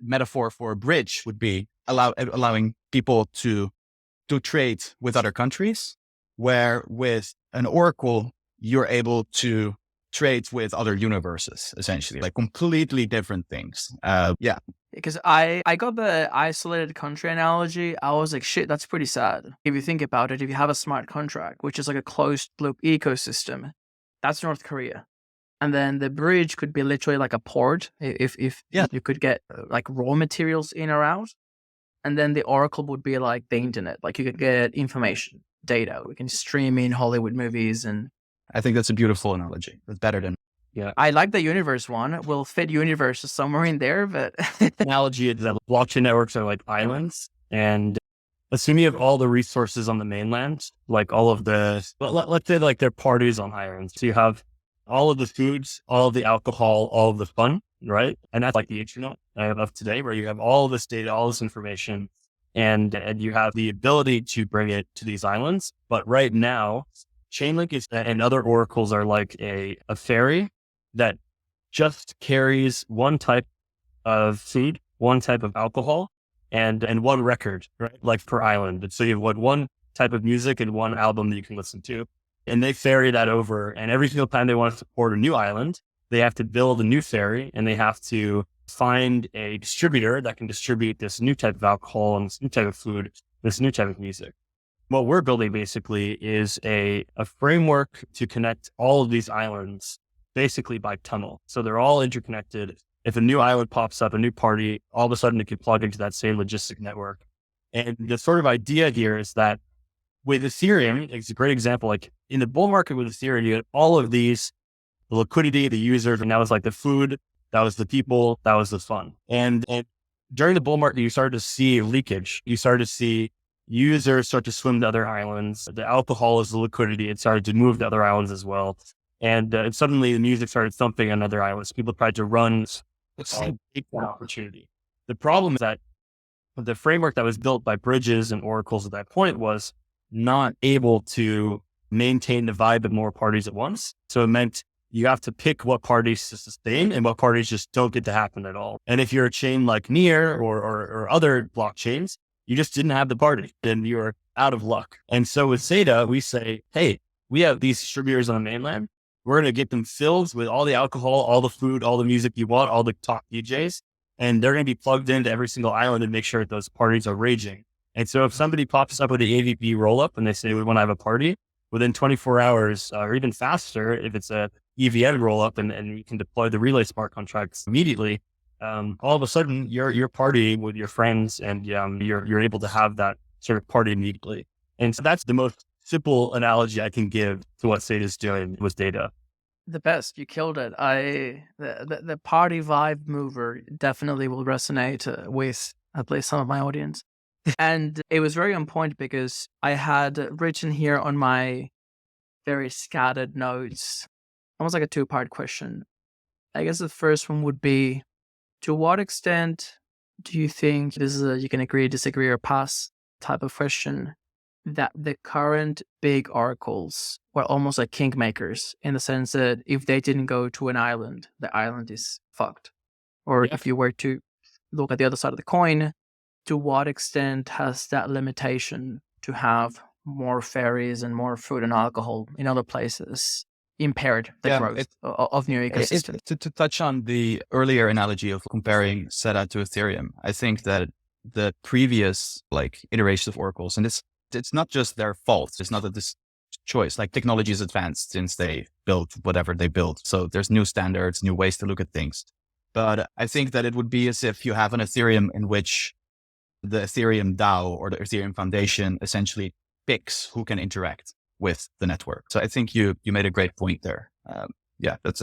metaphor for a bridge would be allowing people to trade with other countries, where with an oracle, you're able to trades with other universes, essentially, like completely different things. Yeah. Because I got the isolated country analogy. I was like, shit, that's pretty sad. If you think about it, if you have a smart contract, which is like a closed loop ecosystem, that's North Korea. And then the bridge could be literally like a port if you could get like raw materials in or out. And then the Oracle would be like the internet. Like you could get information, data. We can stream in Hollywood movies. And I think that's a beautiful analogy. It's better than. yeah, I like the universe one. We'll fit universes somewhere in there, but analogy is that blockchain networks are like islands, and assume you have all the resources on the mainland, like all of the, let's say like they're parties on islands. So you have all of the foods, all of the alcohol, all of the fun, right? And that's like the internet of today, where you have all this data, all this information, and you have the ability to bring it to these islands. But right now, Chainlink is, and other oracles are like a ferry that just carries one type of food, one type of alcohol, and one record, right? Like per island. And so you have one type of music and one album that you can listen to. And they ferry that over. And every single time they want to support a new island, they have to build a new ferry, and they have to find a distributor that can distribute this new type of alcohol and this new type of food, this new type of music. What we're building basically is a framework to connect all of these islands basically by tunnel. So they're all interconnected. If a new island pops up, a new party, all of a sudden it can plug into that same logistic network. And the sort of idea here is that with Ethereum, it's a great example. Like in the bull market with Ethereum, you had all of these, the liquidity, the users, and that was like the food, that was the people, that was the fun. And during the bull market, you started to see leakage. You started to see users start to swim to other islands. The alcohol is the liquidity. It started to move to other islands as well. And suddenly the music started thumping on other islands. People tried to run take that opportunity. The problem is that the framework that was built by bridges and oracles at that point was not able to maintain the vibe of more parties at once. So it meant you have to pick what parties to sustain and what parties just don't get to happen at all. And if you're a chain like Near or other blockchains, you just didn't have the party, then you're out of luck. And so with SEDA, we say, hey, we have these distributors on the mainland. We're going to get them filled with all the alcohol, all the food, all the music you want, all the top DJs, and they're going to be plugged into every single island and make sure that those parties are raging. And so if somebody pops up with an AVP rollup and they say, we want to have a party, within 24 hours or even faster, if it's a EVM rollup and you can deploy the relay smart contracts immediately, all of a sudden you're partying with your friends and you're able to have that sort of party immediately. And so that's the most simple analogy I can give to what SEDA is doing with data. The best, you killed it. The party vibe mover definitely will resonate with at least some of my audience. And it was very on point because I had written here on my very scattered notes, almost like a two-part question. I guess the first one would be, to what extent do you think this is a you can agree, disagree, or pass type of question, that the current big oracles were almost like kingmakers in the sense that if they didn't go to an island, the island is fucked? Or if you were to look at the other side of the coin, to what extent has that limitation to have more ferries and more food and alcohol in other places impaired the growth of new ecosystems? To touch on the earlier analogy of comparing SEDA to Ethereum, I think that the previous iterations of oracles, and it's not just their fault. It's not that this choice, technology is advanced since they built whatever they built. So there's new standards, new ways to look at things. But I think that it would be as if you have an Ethereum in which the Ethereum DAO or the Ethereum Foundation essentially picks who can interact with the network. So I think you made a great point there. I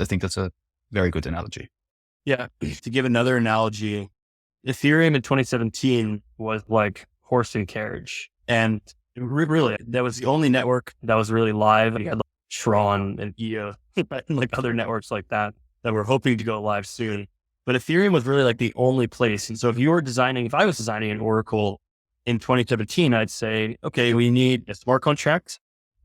think that's a very good analogy. Yeah. To give another analogy, Ethereum in 2017 was like horse and carriage. And really, that was the only network that was really live. You had Tron and EO and other networks like that were hoping to go live soon. But Ethereum was really the only place. And so if I was designing an Oracle in 2017, I'd say, okay, we need a smart contract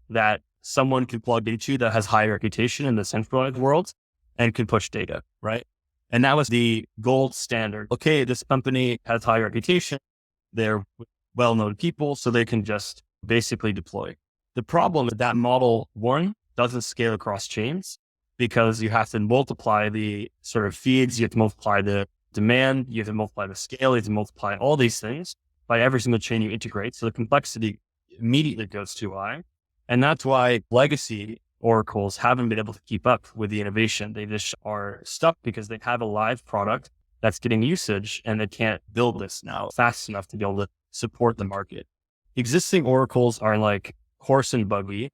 that someone can plug into that has high reputation in the centralized world and can push data, right? And that was the gold standard. Okay, this company has high reputation. They're well-known people, so they can just basically deploy. The problem is that model, one, doesn't scale across chains. because you have to multiply the sort of feeds, you have to multiply the demand, you have to multiply the scale, you have to multiply all these things by every single chain you integrate. So the complexity immediately goes too high. And that's why legacy oracles haven't been able to keep up with the innovation. They just are stuck because they have a live product that's getting usage and they can't build this now fast enough to be able to support the market. Existing oracles are like horse and buggy.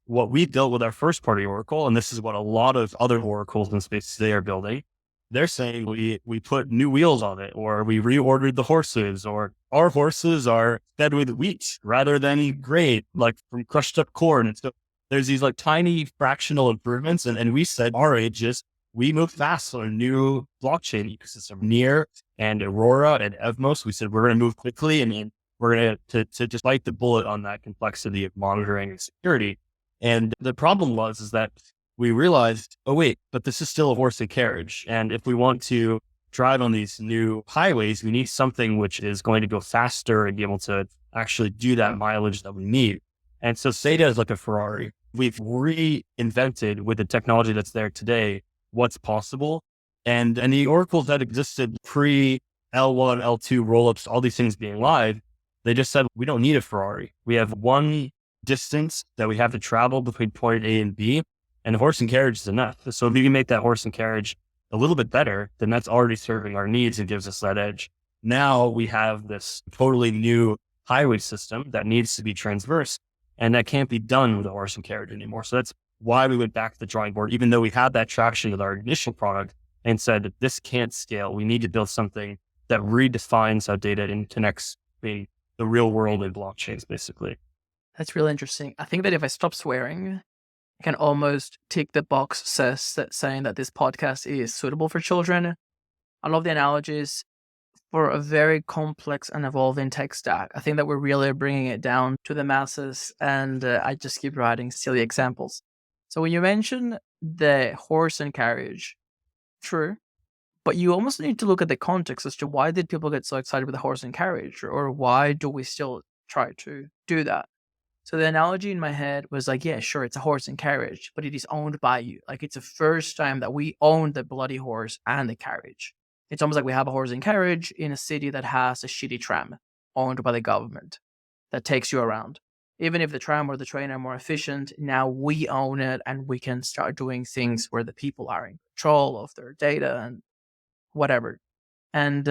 What we built with our first party oracle, and this is what a lot of other oracles in space today are building, they're saying we put new wheels on it, or we reordered the horses, or our horses are fed with wheat rather than grain, like from crushed up corn. And so there's these like tiny fractional improvements. And we said our age is we move fast on a new blockchain ecosystem, Near and Aurora and Evmos. We said we're going to move quickly and we're going to just bite the bullet on that complexity of monitoring and security. And the problem is that we realized, oh wait, but this is still a horse and carriage. And if we want to drive on these new highways, we need something which is going to go faster and be able to actually do that mileage that we need. And so SEDA is like a Ferrari. We've reinvented with the technology that's there today, what's possible. And the oracles that existed pre L1, L2, Rollups, all these things being live, they just said, we don't need a Ferrari. We have one distance that we have to travel between point A and B, and horse and carriage is enough. So if you can make that horse and carriage a little bit better, then that's already serving our needs and gives us that edge. Now we have this totally new highway system that needs to be transverse, and that can't be done with a horse and carriage anymore. So that's why we went back to the drawing board, even though we had that traction with our initial product and said that this can't scale. We need to build something that redefines how data connects the real world and blockchains, basically. That's really interesting. I think that if I stop swearing, I can almost tick the box saying that this podcast is suitable for children. I love the analogies for a very complex and evolving tech stack. I think that we're really bringing it down to the masses, and I just keep writing silly examples. So when you mention the horse and carriage, true, but you almost need to look at the context as to why did people get so excited with the horse and carriage, or why do we still try to do that? So the analogy in my head was like, yeah, sure, it's a horse and carriage, but it is owned by you. Like it's the first time that we own the bloody horse and the carriage. It's almost like we have a horse and carriage in a city that has a shitty tram owned by the government that takes you around. Even if the tram or the train are more efficient, now we own it and we can start doing things where the people are in control of their data and whatever. And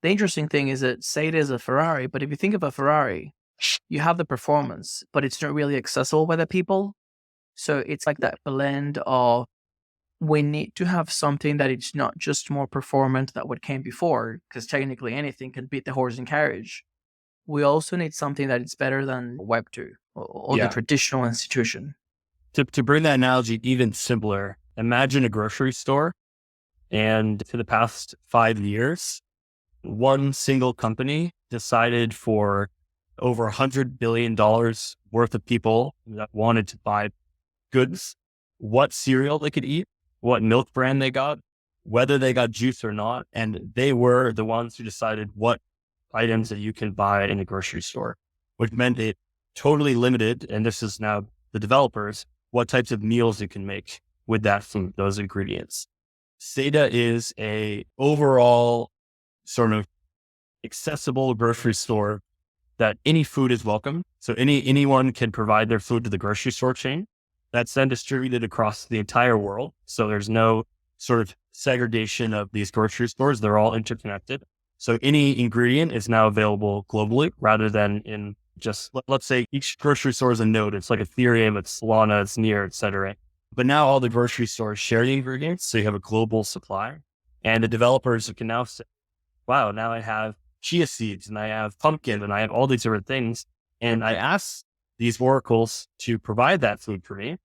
the interesting thing is that SEDA is a Ferrari, but if you think of a Ferrari, you have the performance, but it's not really accessible by the people. So it's like that blend of we need to have something that it's not just more performant than what came before, because technically anything can beat the horse and carriage. We also need something that is better than Web 2 or the traditional institution. To bring that analogy even simpler, imagine a grocery store, and for the past 5 years, one single company decided for over $100 billion worth of people that wanted to buy goods, what cereal they could eat, what milk brand they got, whether they got juice or not. And they were the ones who decided what items that you can buy in a grocery store, which meant it totally limited. And this is now the developers, what types of meals you can make with that food, those ingredients. SEDA is a overall sort of accessible grocery store that any food is welcome. So anyone can provide their food to the grocery store chain. That's then distributed across the entire world. So there's no sort of segregation of these grocery stores. They're all interconnected. So any ingredient is now available globally rather than in just, let's say each grocery store is a node. It's like Ethereum, it's Solana, it's Near, et cetera. But now all the grocery stores share the ingredients. So you have a global supply, and the developers can now say, wow, now I have chia seeds and I have pumpkin and I have all these different things. And I asked these oracles to provide that food for me.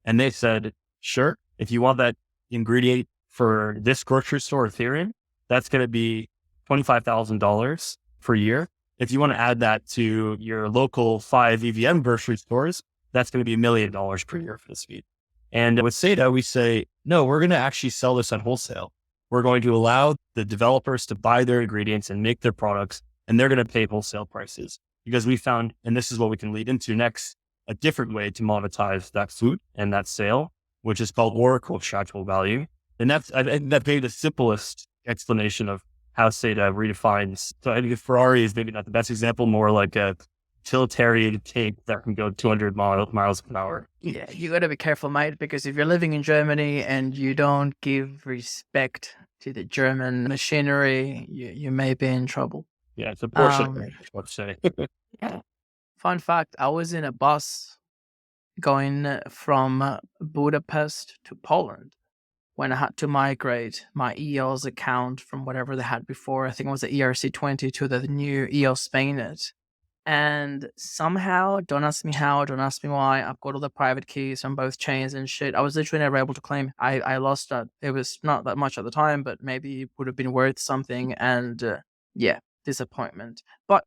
And they said, sure, if you want that ingredient for this grocery store Ethereum, that's going to be $25,000 per year. If you want to add that to your local 5 EVM grocery stores, that's going to be $1 million per year for this feed. And with SEDA, we say, no, we're going to actually sell this on wholesale. We're going to allow the developers to buy their ingredients and make their products, and they're going to pay wholesale prices, because we found, and this is what we can lead into next, a different way to monetize that food and that sale. which is called Oracle Extractable Value. And that's, I think that being the simplest explanation of how SEDA redefines. So I think Ferrari is maybe not the best example, more like a utilitarian tank that can go 200 miles per hour. Yeah, you got to be careful, mate, because if you're living in Germany and you don't give respect to the German machinery, you may be in trouble. Yeah, it's a Porsche, let's say. Fun fact, I was in a bus going from Budapest to Poland when I had to migrate my EOS account from whatever they had before. I think it was the ERC20 to the new EOS mainnet. And somehow, don't ask me how, don't ask me why, I've got all the private keys on both chains and shit. I was literally never able to claim. I lost that. It was not that much at the time, but maybe it would have been worth something. And yeah, disappointment. But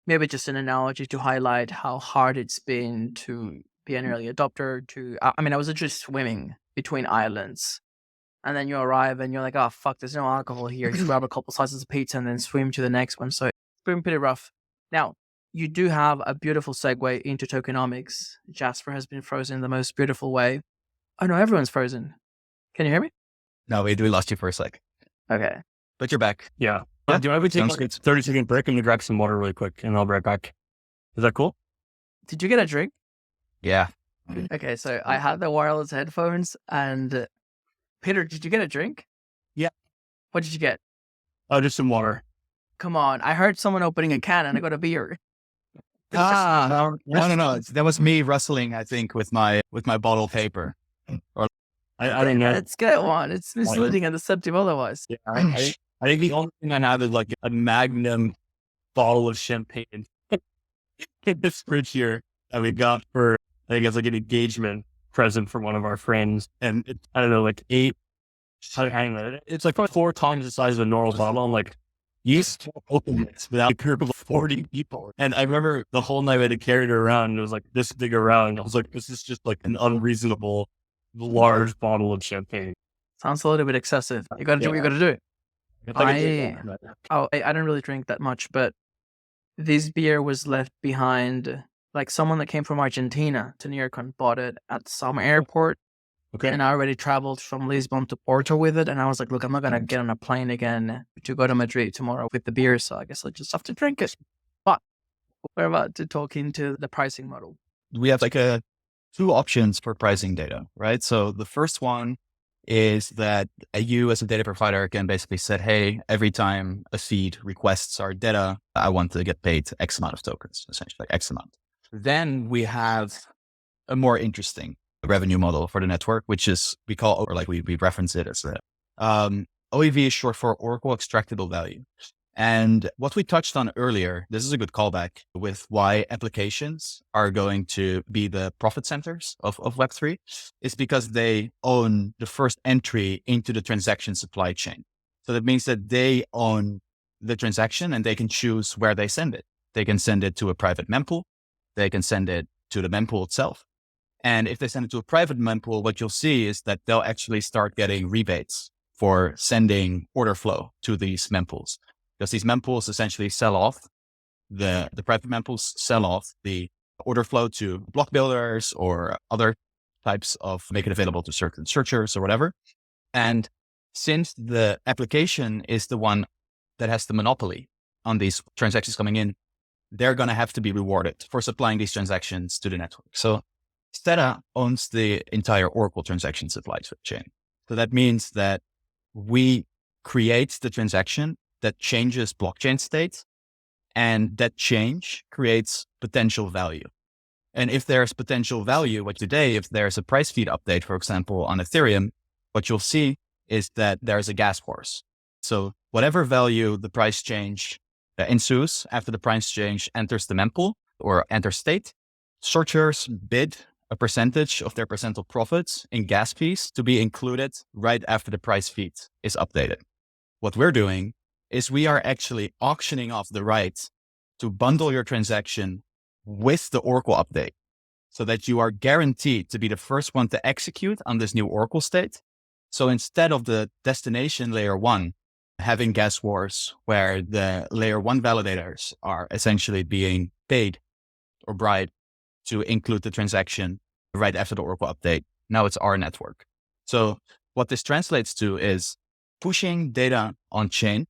maybe just an analogy to highlight how hard it's been to be an early adopter. I mean, I was literally swimming between islands. And then you arrive and you're like, oh, fuck, there's no alcohol here. Just grab a couple slices of pizza and then swim to the next one. So it's been pretty rough. Now, you do have a beautiful segue into tokenomics. Jasper has been frozen in the most beautiful way. Oh, no, everyone's frozen. Can you hear me? No, we lost you for a sec. Okay. But you're back. Yeah. Yeah, Do you want to take like a 30-second break? I'm going to grab some water really quick and I'll be right back. Is that cool? Did you get a drink? Yeah. Okay, so I had the wireless headphones and Peter, did you get a drink? Yeah. What did you get? Oh, just some water. Come on. I heard someone opening a can and I got a beer. No. That was me rustling, I think, with my bottle paper. Or I don't know. Let's get one. It's misleading and deceptive otherwise. Yeah, I think the only thing I have is like a Magnum bottle of champagne in this fridge here that we got for, I think it's like an engagement present from one of our friends. And it's, I don't know, like it's like probably 4 times the size of a normal bottle. I'm like, you used to open this without a group of 40 people. And I remember the whole night I had to carry it around and it was like this big around. I was like, this is just like an unreasonable large bottle of champagne. Sounds a little bit excessive. You got to do what you got to do. I don't really drink that much, but this beer was left behind. Like someone that came from Argentina to New York and bought it at some airport. Okay. And I already traveled from Lisbon to Porto with it. And I was like, look, I'm not going to get on a plane again to go to Madrid tomorrow with the beer. So I guess I just have to drink it. But we're about to talk into the pricing model. We have like 2 options for pricing data, right? So the first one is that you as a data provider can basically say, hey, every time a feed requests our data, I want to get paid X amount of tokens, essentially like X amount. Then we have a more interesting revenue model for the network, which is we reference it as OEV is short for Oracle Extractable Value. And what we touched on earlier, this is a good callback with why applications are going to be the profit centers of Web3, is because they own the first entry into the transaction supply chain. So that means that they own the transaction and they can choose where they send it. They can send it to a private mempool. They can send it to the mempool itself. And if they send it to a private mempool, what you'll see is that they'll actually start getting rebates for sending order flow to these mempools. Because these mempools essentially sell off, the private mempools sell off the order flow to block builders or other types of make it available to certain searchers or whatever. And since the application is the one that has the monopoly on these transactions coming in, they're going to have to be rewarded for supplying these transactions to the network. So SEDA owns the entire Oracle transaction supply chain. So that means that we create the transaction that changes blockchain state, and that change creates potential value. And if there's potential value, like today, if there's a price feed update, for example, on Ethereum, what you'll see is that there's a gas horse. So whatever value the price change ensues after the price change enters the mempool or enters state, searchers bid a percentage of their percentile profits in gas fees to be included right after the price feed is updated. What we're doing is we are actually auctioning off the right to bundle your transaction with the Oracle update so that you are guaranteed to be the first one to execute on this new Oracle state. So instead of the destination layer 1 having gas wars where the layer 1 validators are essentially being paid or bribed to include the transaction right after the Oracle update, Now it's our network. So what this translates to is pushing data on chain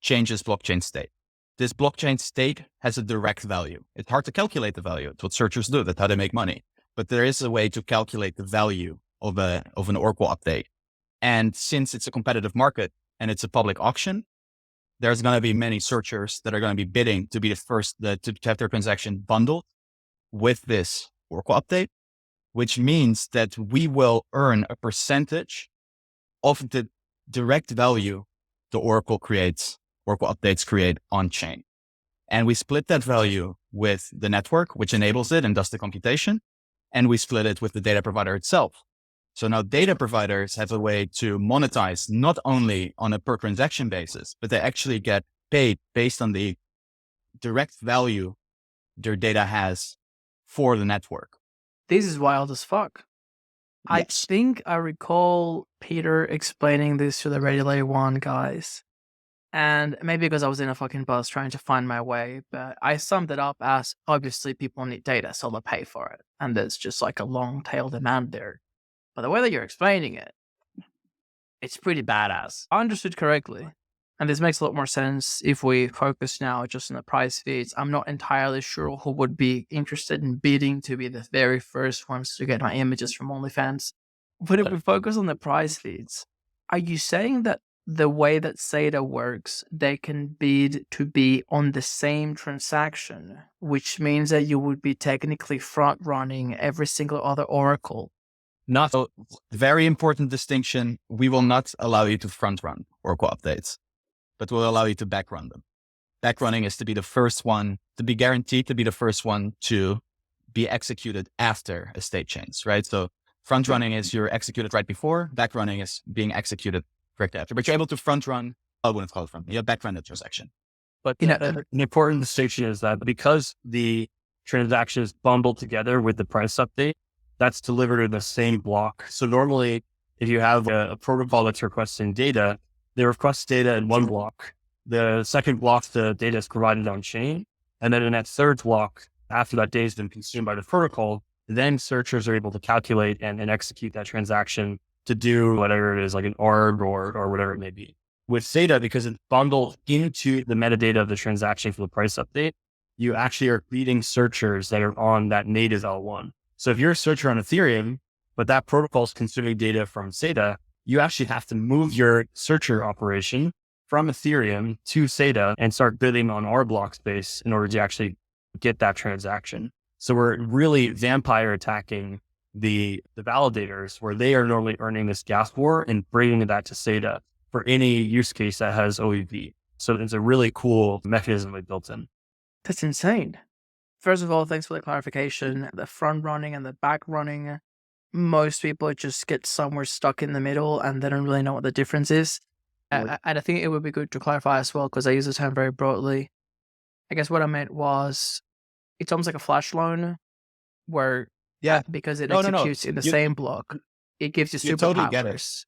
changes blockchain state. This blockchain state has a direct value. It's hard to calculate the value. It's what searchers do. That's how they make money. But there is a way to calculate the value of an Oracle update. And since it's a competitive market and it's a public auction, there's going to be many searchers that are going to be bidding to be the first to have their transaction bundled with this Oracle update, which means that we will earn a percentage of the direct value the Oracle updates create on chain. And we split that value with the network, which enables it and does the computation. And we split it with the data provider itself. So now data providers have a way to monetize not only on a per transaction basis, but they actually get paid based on the direct value their data has for the network. This is wild as fuck. I think I recall Peter explaining this to the Ready Layer 1 guys. And maybe because I was in a fucking bus trying to find my way, but I summed it up as obviously people need data, so they'll pay for it. And there's just like a long tail demand there. But the way that you're explaining it, it's pretty badass. I understood correctly. And this makes a lot more sense if we focus now just on the price feeds. I'm not entirely sure who would be interested in bidding to be the very first ones to get my images from OnlyFans. But if we focus on the price feeds, are you saying that the way that SEDA works, they can bid to be on the same transaction, which means that you would be technically front running every single other Oracle? Not a very important distinction. We will not allow you to front run Oracle updates, but we'll allow you to back run them. Back running is to be the first one, to be guaranteed to be the first one to be executed after a state change, right? So front running is you're executed right before, back running is being executed correct after, but you're able to front run, I wouldn't call it front, you back run the transaction. But an important distinction is that because the transaction is bundled together with the price update, that's delivered in the same block. So normally, if you have a protocol that's requesting data, they request data in one block. The second block, the data is provided on chain. And then in that third block, after that data has been consumed by the protocol, then searchers are able to calculate and execute that transaction to do whatever it is, like an ARB or whatever it may be. With SEDA, because it's bundled into the metadata of the transaction for the price update, you actually are feeding searchers that are on that native L1. So if you're a searcher on Ethereum, but that protocol is consuming data from SEDA, you actually have to move your searcher operation from Ethereum to SEDA and start bidding on our block space in order to actually get that transaction. So we're really vampire attacking the validators, where they are normally earning this gas war and bringing that to SEDA for any use case that has OEV. So it's a really cool mechanism we built in. That's insane. First of all, thanks for the clarification. The front running and the back running, most people just get somewhere stuck in the middle and they don't really know what the difference is. And I think it would be good to clarify as well, because I use the term very broadly. I guess what I meant was, it's almost like a flash loan where, because it executes in the same block, it gives you superpowers. Totally get it.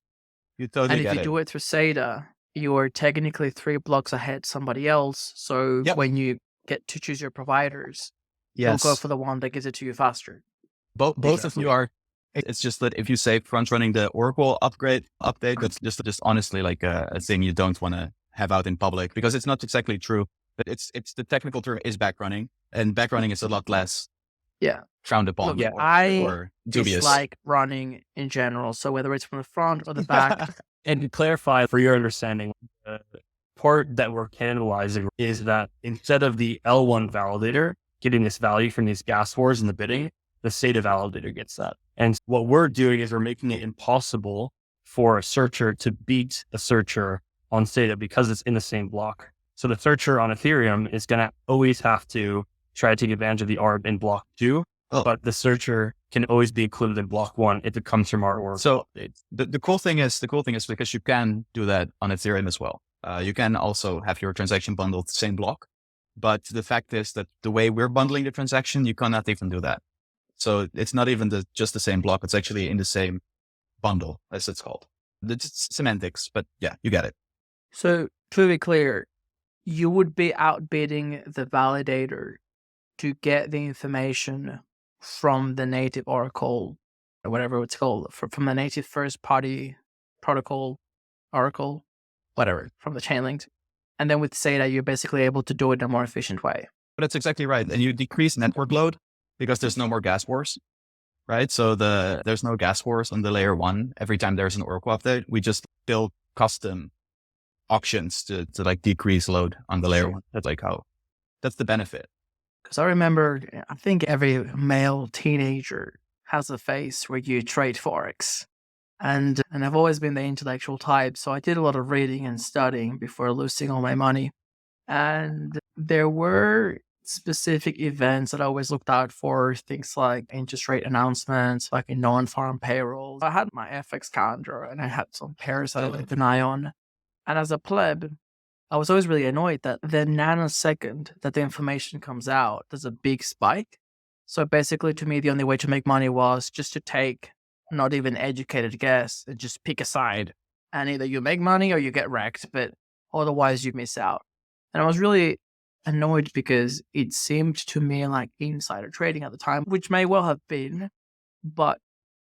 You totally and get if you do it through SEDA, you're technically 3 blocks ahead somebody else. So when you get to choose your providers, you'll go for the one that gives it to you faster. Both of you are. It's just that if you say front running the Oracle update, that's just honestly like a thing you don't want to have out in public, because it's not exactly true. But it's the technical term is back running, and back running is a lot less frowned upon or dubious. It's like running in general. So whether it's from the front or the back. And to clarify for your understanding, the part that we're cannibalizing is that instead of the L1 validator getting this value from these gas wars in the bidding, the SEDA validator gets that. And what we're doing is we're making it impossible for a searcher to beat a searcher on SEDA because it's in the same block. So the searcher on Ethereum is going to always have to try to take advantage of the ARB in block 2, but the searcher can always be included in block 1 if it comes from our Oracle. So the cool thing is because you can do that on Ethereum as well. You can also have your transaction bundled the same block, but the fact is that the way we're bundling the transaction, you cannot even do that. So it's not even just the same block. It's actually in the same bundle, as it's called. It's semantics, but yeah, you get it. So to be clear, you would be outbidding the validator to get the information from the native Oracle or whatever it's called, from the native first party protocol, Oracle, whatever, from the Chainlink. And then with SEDA, you're basically able to do it in a more efficient way. But that's exactly right. And you decrease network load because there's no more gas wars, right? So there's no gas wars on the layer one. Every time there's an Oracle update, we just build custom auctions to like decrease load on the layer one. That's like that's the benefit. Because I remember, I think every male teenager has a phase where you trade Forex. And I've always been the intellectual type, so I did a lot of reading and studying before losing all my money. And there were specific events that I always looked out for, things like interest rate announcements, like a non-farm payroll. I had my FX calendar and I had some pairs that I kept an eye on. And as a pleb, I was always really annoyed that the nanosecond that the information comes out, there's a big spike. So basically, to me, the only way to make money was just to take not even educated guess and just pick a side. And either you make money or you get wrecked, but otherwise you miss out. And I was really annoyed because it seemed to me like insider trading at the time, which may well have been, but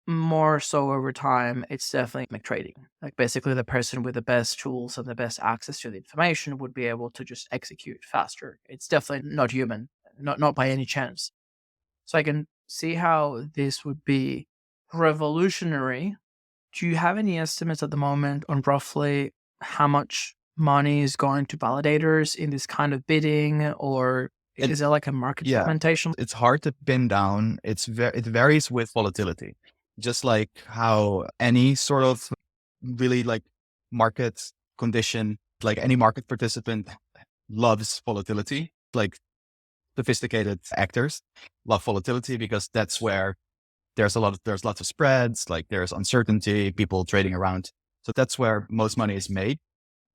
more so over time, it's definitely trading. Like basically the person with the best tools and the best access to the information would be able to just execute faster. It's definitely not human, not by any chance. So I can see how this would be revolutionary. Do you have any estimates at the moment on roughly how much money is going to validators in this kind of bidding, or is there like a market segmentation? It's hard to pin down. It varies with volatility, just like how any sort of really like market condition, like any market participant loves volatility. Like sophisticated actors love volatility because that's where there's lots of spreads, like there's uncertainty, people trading around. So that's where most money is made.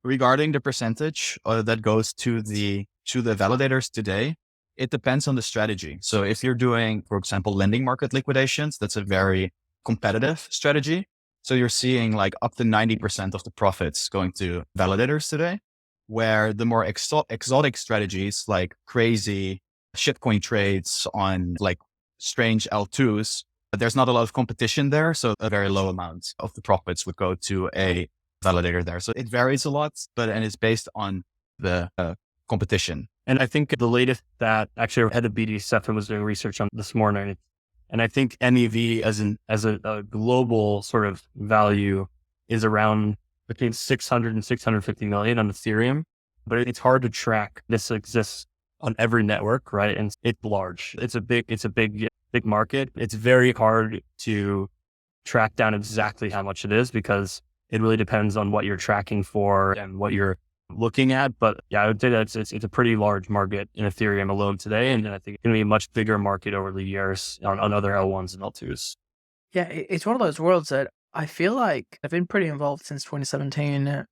Regarding the percentage that goes to the validators today, it depends on the strategy. So if you're doing, for example, lending market liquidations, that's a very competitive strategy. So you're seeing like up to 90% of the profits going to validators today, where the more exotic strategies like crazy shitcoin trades on like strange L2s, there's not a lot of competition there. So a very low amount of the profits would go to a validator there. So it varies a lot, and it's based on the competition. And I think the latest that actually head of BD Stefan was doing research on this morning, and I think MEV as a global sort of value is around between 600 and 650 million on Ethereum, but it's hard to track. This exists on every network, right? And it's large. It's a big market. It's very hard to track down exactly how much it is because it really depends on what you're tracking for and what you're looking at. But yeah, I would say that it's a pretty large market in Ethereum alone today. And I think it's going to be a much bigger market over the years on other L1s and L2s. Yeah, it's one of those worlds that I feel like I've been pretty involved since 2017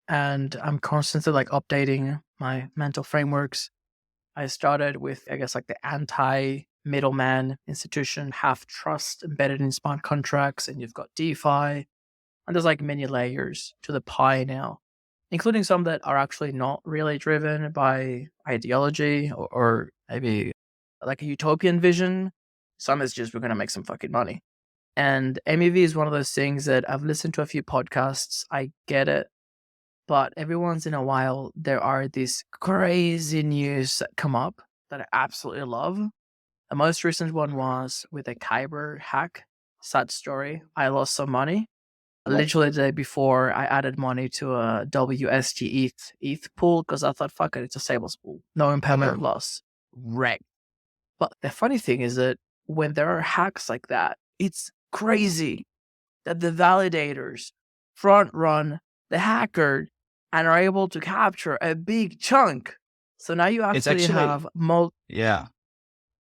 and I'm constantly like updating my mental frameworks. I started with, I guess, like the anti-middleman institution, half trust embedded in smart contracts, and you've got Defi. And there's like many layers to the pie now, including some that are actually not really driven by ideology or maybe like a utopian vision. Some is just, we're going to make some fucking money. And MEV is one of those things that I've listened to a few podcasts. I get it. But every once in a while, there are these crazy news that come up that I absolutely love. The most recent one was with a Kyber hack. Sad story. I lost some money. Literally the day before, I added money to a WST ETH pool because I thought, fuck it, it's a stables pool. No impairment loss. Wrecked. But the funny thing is that when there are hacks like that, it's crazy that the validators front run the hacker and are able to capture a big chunk. So now you actually have Yeah.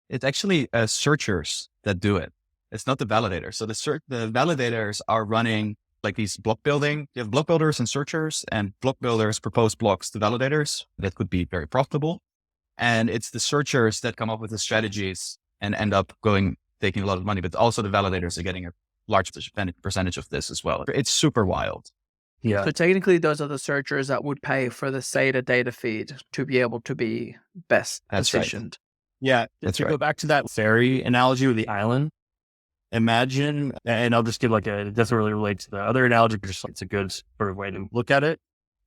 It's actually searchers that do it. It's not the validator. So the validators are running like these block building. You have block builders and searchers, and block builders propose blocks to validators that could be very profitable. And it's the searchers that come up with the strategies and end up taking a lot of money, but also the validators are getting a large percentage of this as well. It's super wild. Yeah. So technically those are the searchers that would pay for the SEDA data feed to be able to be best positioned. Right. Yeah. To go back to that ferry analogy with the island, imagine, and I'll just give it doesn't really relate to the other analogy, but just it's a good sort of way to look at it.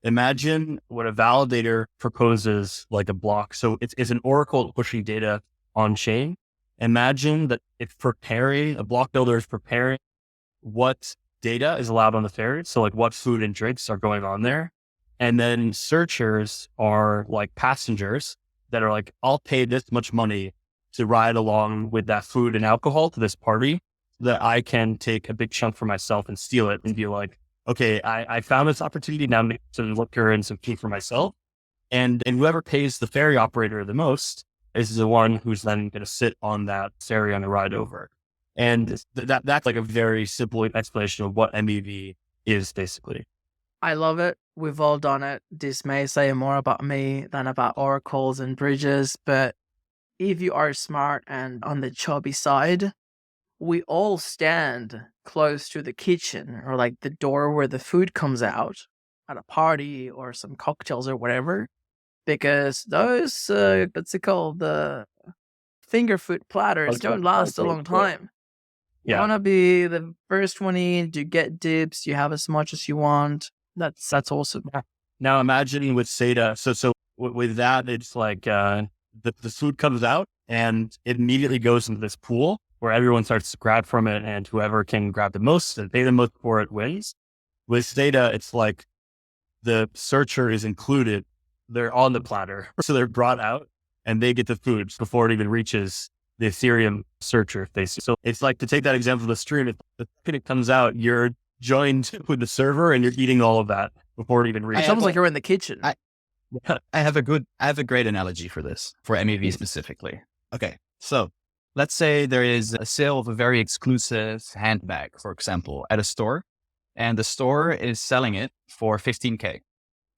Imagine what a validator proposes like a block. So it's an oracle pushing data on chain. Imagine that it's preparing, a block builder is preparing what data is allowed on the ferry. So like what food and drinks are going on there. And then searchers are like passengers that are like, I'll pay this much money to ride along with that food and alcohol to this party so that I can take a big chunk for myself and steal it and be like, okay, I found this opportunity now to some liquor and some food for myself. And whoever pays the ferry operator the most is the one who's then going to sit on that ferry on the ride over. And that's like a very simple explanation of what MEV is basically. I love it. We've all done it. This may say more about me than about oracles and bridges, but if you are smart and on the chubby side, we all stand close to the kitchen or like the door where the food comes out at a party or some cocktails or whatever, because those, what's it called? The finger food platters don't last a long time. You want to be the first one in, you get dips, you have as much as you want. That's awesome. Now imagine with SEDA, so with that, it's like the food comes out and it immediately goes into this pool where everyone starts to grab from it, and whoever can grab the most and pay the most for it wins. With SEDA, it's like the searcher is included. They're on the platter. So they're brought out and they get the food before it even reaches the Ethereum searcher. If they see. So it's like, to take that example of the stream, if the second it comes out, you're joined with the server and you're eating all of that before it even reaches. It's almost like you're in the kitchen. I have a great analogy for this, for MEV specifically. Okay. So let's say there is a sale of a very exclusive handbag, for example, at a store, and the store is selling it for 15K.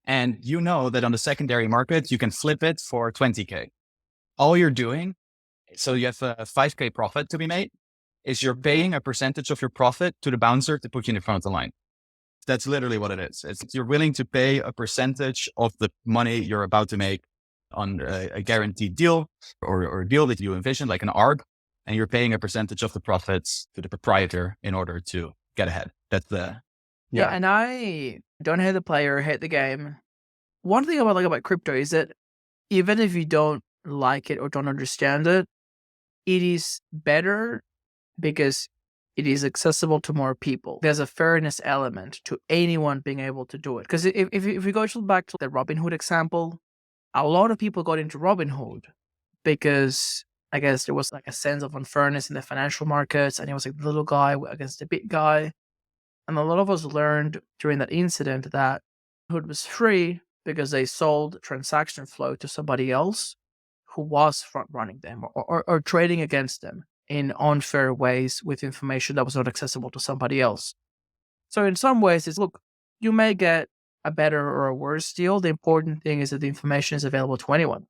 And you know that on the secondary market, you can flip it for 20K. All you're doing, so you have a 5K profit to be made, is you're paying a percentage of your profit to the bouncer to put you in front of the line. That's literally what it is. You're willing to pay a percentage of the money you're about to make on a guaranteed deal or a deal that you envision, like an ARB, and you're paying a percentage of the profits to the proprietor in order to get ahead. That's the... Yeah, and I don't hate the player, hate the game. One thing I like about crypto is that even if you don't like it or don't understand it, it is better because it is accessible to more people. There's a fairness element to anyone being able to do it. Because if we go back to the Robinhood example, a lot of people got into Robinhood because I guess there was like a sense of unfairness in the financial markets, and it was like the little guy against the big guy. And a lot of us learned during that incident that Hood was free because they sold transaction flow to somebody else who was front running them or trading against them in unfair ways with information that was not accessible to somebody else. So in some ways, it's, look, you may get a better or a worse deal. The important thing is that the information is available to anyone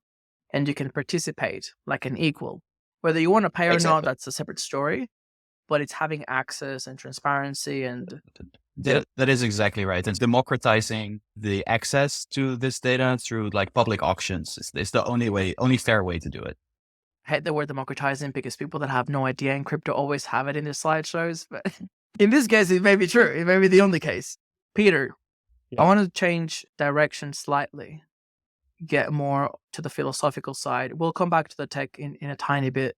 and you can participate like an equal. Whether you want to pay or not, that's a separate story, but it's having access and transparency and... That is exactly right. And democratizing the access to this data through like public auctions is the only fair way to do it. I hate the word democratizing because people that have no idea in crypto always have it in their slideshows. But in this case, it may be true. It may be the only case. Peter, I want to change direction slightly, get more to the philosophical side. We'll come back to the tech in a tiny bit.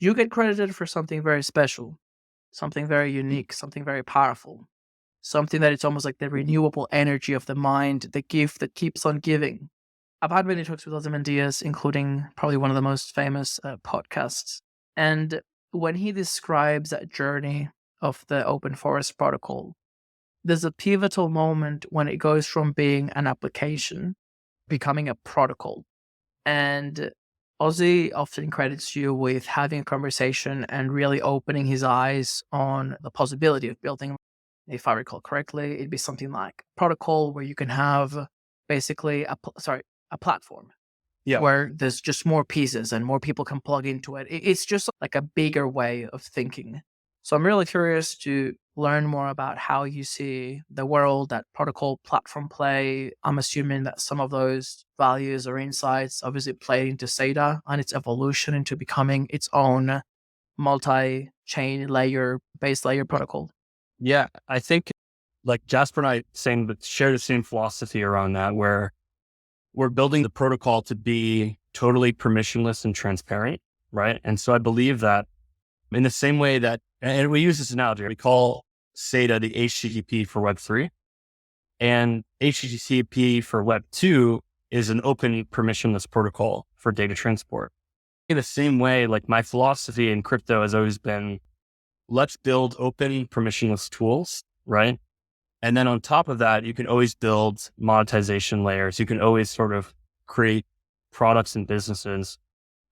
You get credited for something very special, something very unique, something very powerful, something that it's almost like the renewable energy of the mind, the gift that keeps on giving. I've had many talks with Ozymandias, including probably one of the most famous podcasts. And when he describes that journey of the Open Forest Protocol, there's a pivotal moment when it goes from being an application, becoming a protocol. And Ozzy often credits you with having a conversation and really opening his eyes on the possibility of building, if I recall correctly, it'd be something like protocol where you can have basically a platform where there's just more pieces and more people can plug into it. It's just like a bigger way of thinking. So I'm really curious to learn more about how you see the world, that protocol platform play. I'm assuming that some of those values or insights obviously played into SEDA and its evolution into becoming its own multi-chain layer, base layer protocol. Yeah, I think like Jasper and I share the same philosophy around that, where we're building the protocol to be totally permissionless and transparent, right? And so I believe that in the same way that, and we use this analogy, we call SEDA the HTTP for Web3, and HTTP for Web2 is an open permissionless protocol for data transport. In the same way, like my philosophy in crypto has always been, let's build open permissionless tools, right? And then on top of that, you can always build monetization layers. You can always sort of create products and businesses.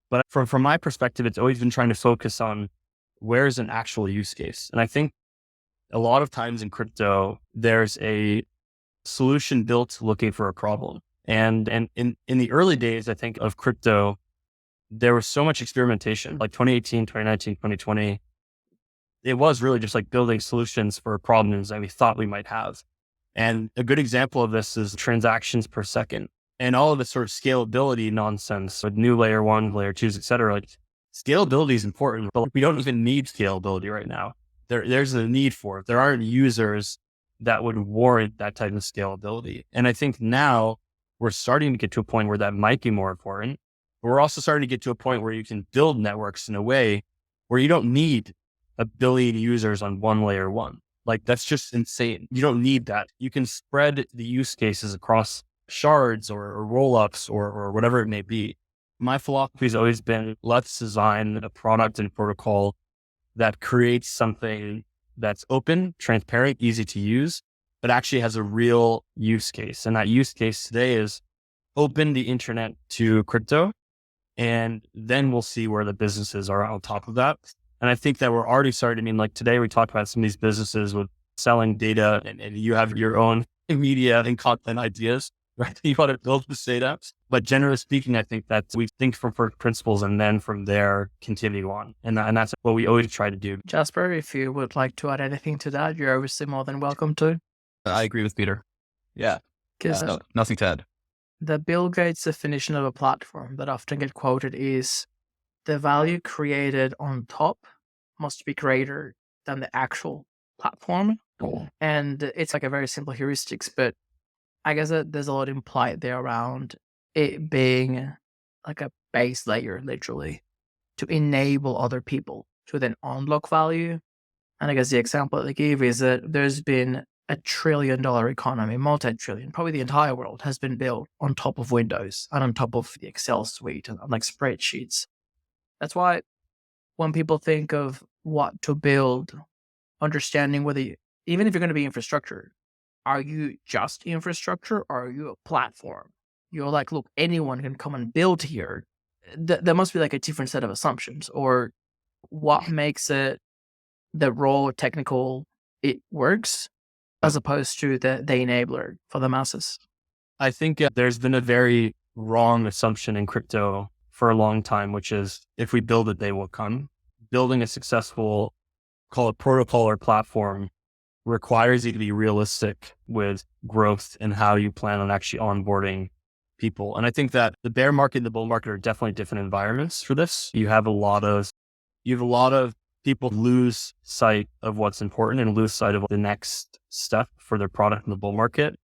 But from my perspective, it's always been trying to focus on where's an actual use case. And I think a lot of times in crypto, there's a solution built looking for a problem. And in the early days, I think, of crypto, there was so much experimentation, like 2018, 2019, 2020. It was really just like building solutions for problems that we thought we might have. And a good example of this is transactions per second and all of the sort of scalability nonsense with new layer one, layer twos, et cetera. Like scalability is important, but we don't even need scalability right now. There's a need for it. There aren't users that would warrant that type of scalability. And I think now we're starting to get to a point where that might be more important. But we're also starting to get to a point where you can build networks in a way where you don't need 1 billion users on one layer one. Like that's just insane. You don't need that. You can spread the use cases across shards or rollups or whatever it may be. My philosophy has always been, let's design a product and protocol that creates something that's open, transparent, easy to use, but actually has a real use case. And that use case today is open the internet to crypto. And then we'll see where the businesses are on top of that. And I think that we're already starting. I mean, like today we talked about some of these businesses with selling data and you have your own media and content ideas, right? You want to build the setups. But generally speaking, I think that we think from first principles and then from there continue on. And that's what we always try to do. Jasper, if you would like to add anything to that, you're obviously more than welcome to. I agree with Peter. Yeah. Because Nothing to add. the Bill Gates definition of a platform that often get quoted is the value created on top must be greater than the actual platform. And it's like a very simple heuristics, but I guess that there's a lot implied there around it being like a base layer, literally, to enable other people to then unlock value. And I guess the example that they gave is that there's been $1 trillion economy, multi-trillion, probably the entire world has been built on top of Windows and on top of the Excel suite and like spreadsheets. That's why when people think of what to build, understanding whether, even if you're going to be infrastructure, are you just infrastructure or are you a platform? You're like, look, anyone can come and build here. There must be like a different set of assumptions, or what makes it the raw technical, it works, as opposed to the enabler for the masses. I think there's been a very wrong assumption in crypto for a long time, which is if we build it, they will come. Building a successful, call it protocol or platform, requires you to be realistic with growth and how you plan on actually onboarding people. And I think that the bear market and the bull market are definitely different environments for this. You have a lot of people lose sight of what's important and lose sight of the next step for their product in the bull market.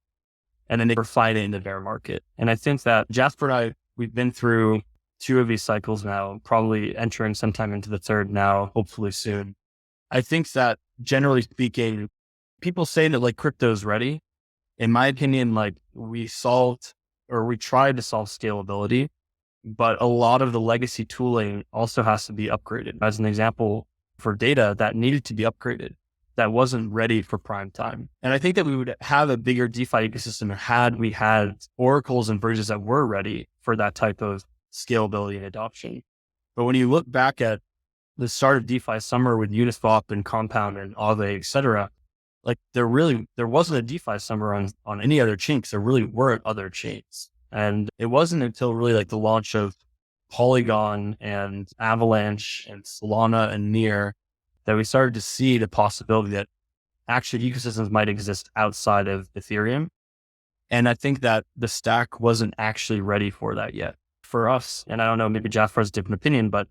And then they refine it in the bear market. And I think that Jasper and I, we've been through 2 of these cycles now, probably entering sometime into the 3rd now, hopefully soon. I think that generally speaking, people say that like crypto is ready. In my opinion, like we tried to solve scalability, but a lot of the legacy tooling also has to be upgraded. As an example, for data that needed to be upgraded, that wasn't ready for prime time. And I think that we would have a bigger DeFi ecosystem had we had oracles and bridges that were ready for that type of scalability and adoption. But when you look back at the start of DeFi summer with Uniswap and Compound and Aave, et cetera, like there wasn't a DeFi summer on any other chain because there really weren't other chains. And it wasn't until really like the launch of Polygon and Avalanche and Solana and Near that we started to see the possibility that actually ecosystems might exist outside of Ethereum. And I think that the stack wasn't actually ready for that yet. For us, and I don't know, maybe Jasper has a different opinion, but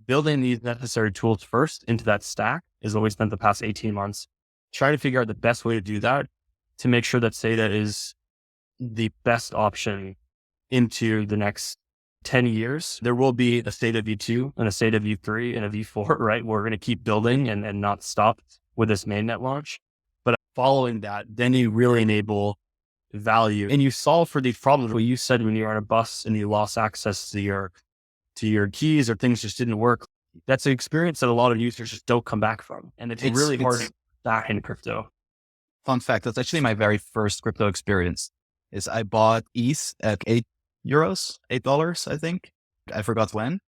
building these necessary tools first into that stack is what we spent the past 18 months trying to figure out the best way to do that to make sure that SEDA is the best option into the next 10 years. There will be a SEDA V2 and a SEDA V3 and a V4, right? We're going to keep building and not stop with this mainnet launch. But following that, then you really enable value and you solve for these problems. What you said when you're on a bus and you lost access to your keys or things just didn't work. That's an experience that a lot of users just don't come back from. And it's really hard back in crypto. Fun fact, that's actually my very first crypto experience. Is I bought ETH at $8, I think. I forgot when.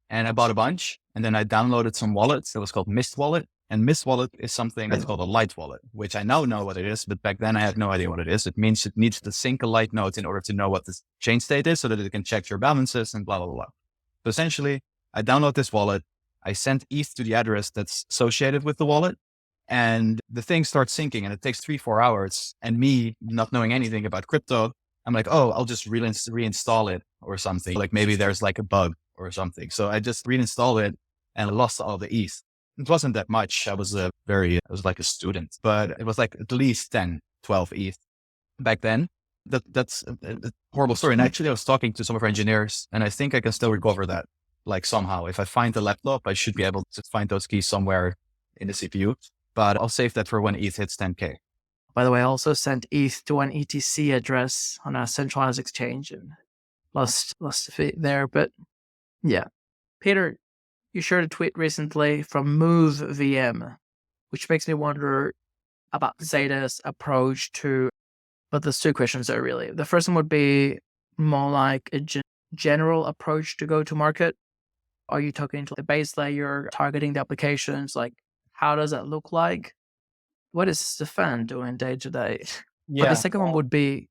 And I bought a bunch. And then I downloaded some wallets. It was called Mist Wallet. And Mist Wallet is something that's called a light wallet, which I now know what it is. But back then I had no idea what it is. It means it needs to sync a light node in order to know what the chain state is so that it can check your balances and blah, blah, blah. So essentially, I download this wallet. I send ETH to the address that's associated with the wallet. And the thing starts syncing and it takes 3-4 hours. And me not knowing anything about crypto, I'm like, oh, I'll just reinstall it or something. Like maybe there's like a bug or something. So I just reinstalled it and lost all the ETH. It wasn't that much. I was like a student, but it was like at least 10, 12 ETH back then. That's a horrible story. And actually I was talking to some of our engineers and I think I can still recover that. Like somehow, if I find the laptop, I should be able to find those keys somewhere in the CPU. But I'll save that for when ETH hits 10K. By the way, I also sent ETH to an ETC address on a centralized exchange and lost a bit there. But yeah, Peter, you shared a tweet recently from Move VM, which makes me wonder about SEDA's approach to. But there's two questions there really. The first one would be more like a general approach to go to market. Are you talking to the base layer, targeting the applications? Like, how does that look like? What is Stefan doing day to day? Yeah. But the second one would be,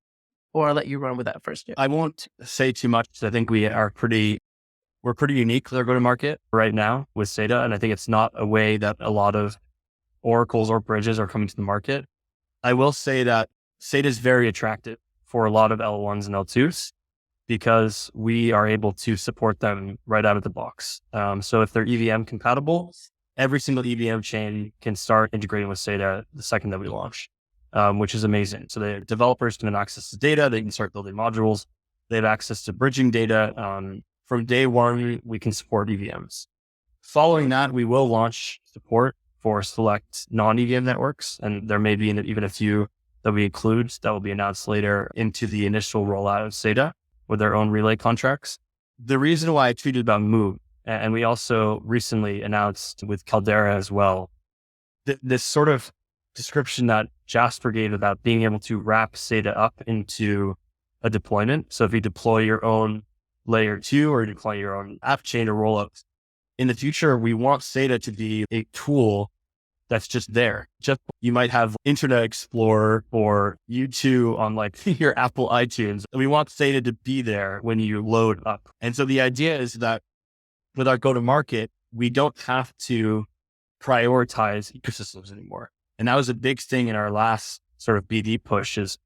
or I'll let you run with that first. Yeah. I won't say too much. I think we're pretty unique with our go-to-market right now with SEDA. And I think it's not a way that a lot of oracles or bridges are coming to the market. I will say that SEDA is very attractive for a lot of L1s and L2s because we are able to support them right out of the box. So if they're EVM compatible, every single EVM chain can start integrating with SEDA the second that we launch, which is amazing. So the developers can have access to data. They can start building modules. They have access to bridging data. From day one, we can support EVMs. Following that, we will launch support for select non-EVM networks. And there may be even a few that we include that will be announced later into the initial rollout of SEDA with their own relay contracts. The reason why I tweeted about Move, and we also recently announced with Caldera as well, this sort of description that Jasper gave about being able to wrap SEDA up into a deployment. So if you deploy your own layer 2 or you deploy your own app chain or rollups, in the future, we want SEDA to be a tool that's just there. Just you might have Internet Explorer or U2 on like your Apple iTunes. We want SEDA to be there when you load up. And so the idea is that with our go-to-market, we don't have to prioritize ecosystems anymore. And that was a big thing in our last sort of BD push is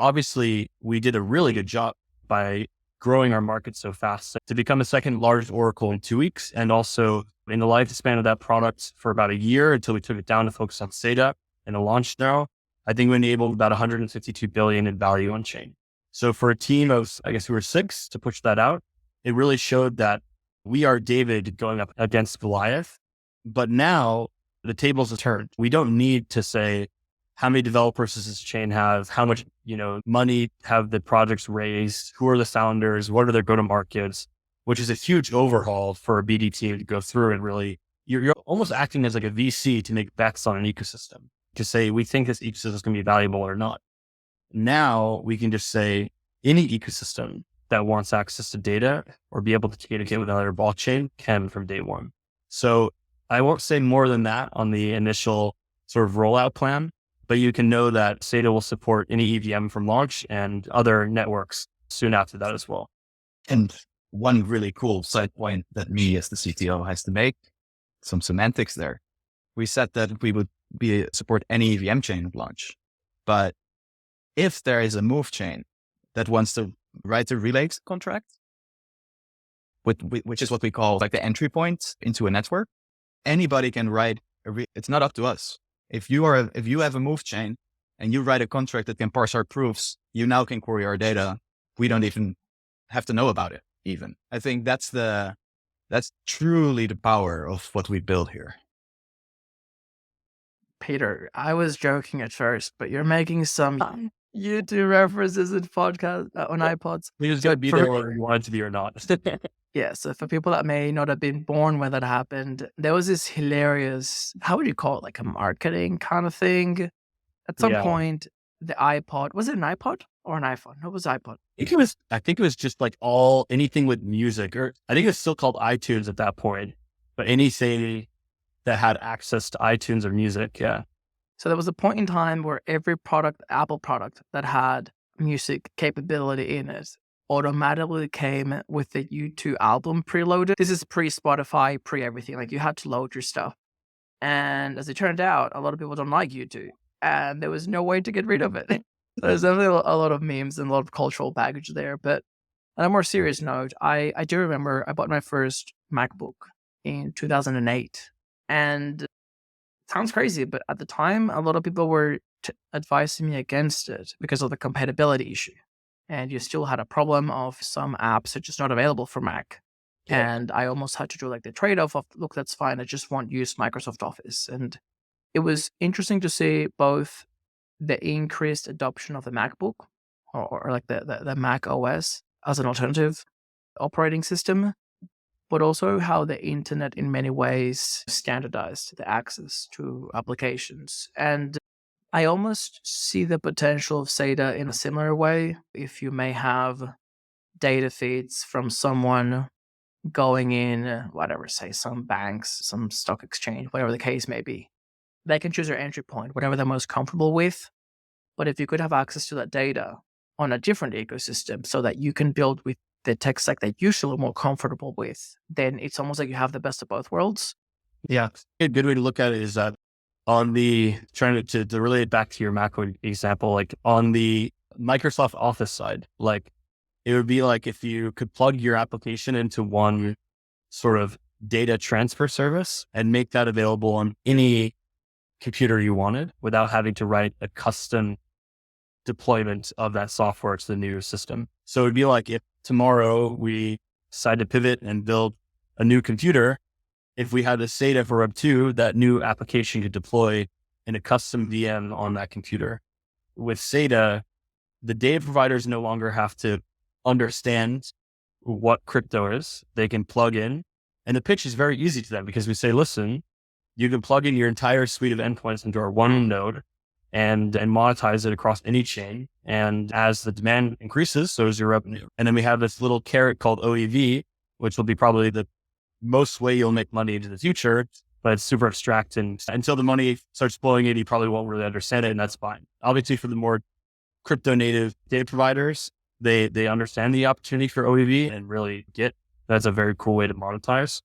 obviously we did a really good job by growing our market so fast to become the second largest Oracle in 2 weeks. And also in the lifespan of that product for about a year until we took it down to focus on SEDA and a launch now, I think we enabled about 152 billion in value on chain. So for a team of, I guess we were 6 to push that out, it really showed that we are David going up against Goliath, but now the tables have turned. We don't need to say how many developers does this chain have, how much, money have the projects raised, who are the founders, what are their go-to-markets, which is a huge overhaul for a BD team to go through and really, you're almost acting as like a VC to make bets on an ecosystem, to say, we think this ecosystem is going to be valuable or not. Now we can just say any ecosystem that wants access to data or be able to communicate with another blockchain can from day one. So I won't say more than that on the initial sort of rollout plan, but you can know that SEDA will support any EVM from launch and other networks soon after that as well. And one really cool side point that me as the CTO has to make, some semantics there. We said that we would support any EVM chain at launch, but if there is a Move chain that wants to write a relay contract, which is what we call like the entry point into a network. Anybody can write it's not up to us. If you have a move chain and you write a contract that can parse our proofs, you now can query our data. We don't even have to know about it even. I think that's truly the power of what we build here. Peter, I was joking at first, but you're making some YouTube references in podcast on iPods. We just gotta be there whether you want it to be or not. Yeah, so for people that may not have been born when that happened, there was this hilarious, how would you call it, like a marketing kind of thing? At some point, the iPod, was it an iPod or an iPhone? No, it was iPod. I think it was just like anything with music, or I think it was still called iTunes at that point, but anything that had access to iTunes or music. Yeah. So there was a point in time where every product, Apple product that had music capability in it automatically came with the U2 album preloaded. This is pre-Spotify, pre-everything. Like you had to load your stuff. And as it turned out, a lot of people don't like U2. And there was no way to get rid of it. There's definitely a lot of memes and a lot of cultural baggage there. But on a more serious note, I do remember I bought my first MacBook in 2008. And it sounds crazy, but at the time, a lot of people were advising me against it because of the compatibility issue. And you still had a problem of some apps are just not available for Mac. Yeah. And I almost had to do like the trade-off of, look, that's fine. I just won't use Microsoft Office. And it was interesting to see both the increased adoption of the MacBook or like the Mac OS as an alternative operating system, but also how the internet in many ways standardized the access to applications. And I almost see the potential of SEDA in a similar way. If you may have data feeds from someone going in, whatever, say some banks, some stock exchange, whatever the case may be, they can choose their entry point, whatever they're most comfortable with. But if you could have access to that data on a different ecosystem so that you can build with the tech stack that you feel more comfortable with, then it's almost like you have the best of both worlds. Yeah. A good way to look at it is that on the, trying to relate it back to your Mac example, like on the Microsoft Office side, like it would be like if you could plug your application into one sort of data transfer service and make that available on any computer you wanted without having to write a custom deployment of that software to the new system. So it'd be like if tomorrow we decide to pivot and build a new computer, if we had a SEDA for Web 2, that new application could deploy in a custom VM on that computer. With SEDA, the data providers no longer have to understand what crypto is. They can plug in, and the pitch is very easy to them because we say, listen, you can plug in your entire suite of endpoints into our one node and monetize it across any chain. And as the demand increases, so is your revenue. And then we have this little carrot called OEV, which will be probably the most way you'll make money into the future, but it's super abstract. And until the money starts flowing in, you probably won't really understand it. And that's fine. Obviously, for the more crypto native data providers, they understand the opportunity for OEV and really get that's a very cool way to monetize.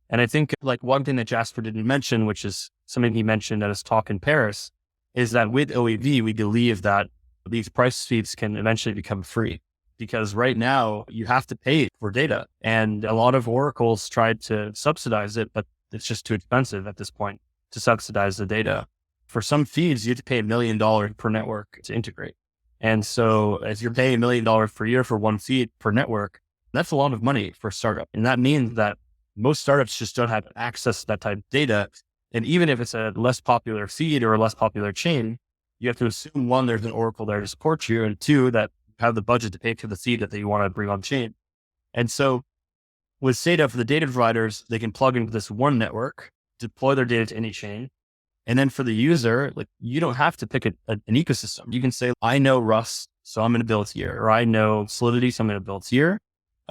And I think like one thing that Jasper didn't mention, which is something he mentioned at his talk in Paris, is that with OEV, we believe that these price feeds can eventually become free. Because right now you have to pay for data, and a lot of oracles tried to subsidize it, but it's just too expensive at this point to subsidize the data. For some feeds, you have to pay $1 million per network to integrate. And so as you're paying $1 million per year for one feed per network, that's a lot of money for a startup. And that means that most startups just don't have access to that type of data. And even if it's a less popular feed or a less popular chain, you have to assume one, there's an oracle there to support you, and two, that have the budget to pay for the feed that you want to bring on chain. And so with SEDA for the data providers, they can plug into this one network, deploy their data to any chain. And then for the user, like you don't have to pick an ecosystem. You can say, I know Rust, so I'm going to build here, or I know Solidity, so I'm going to build here.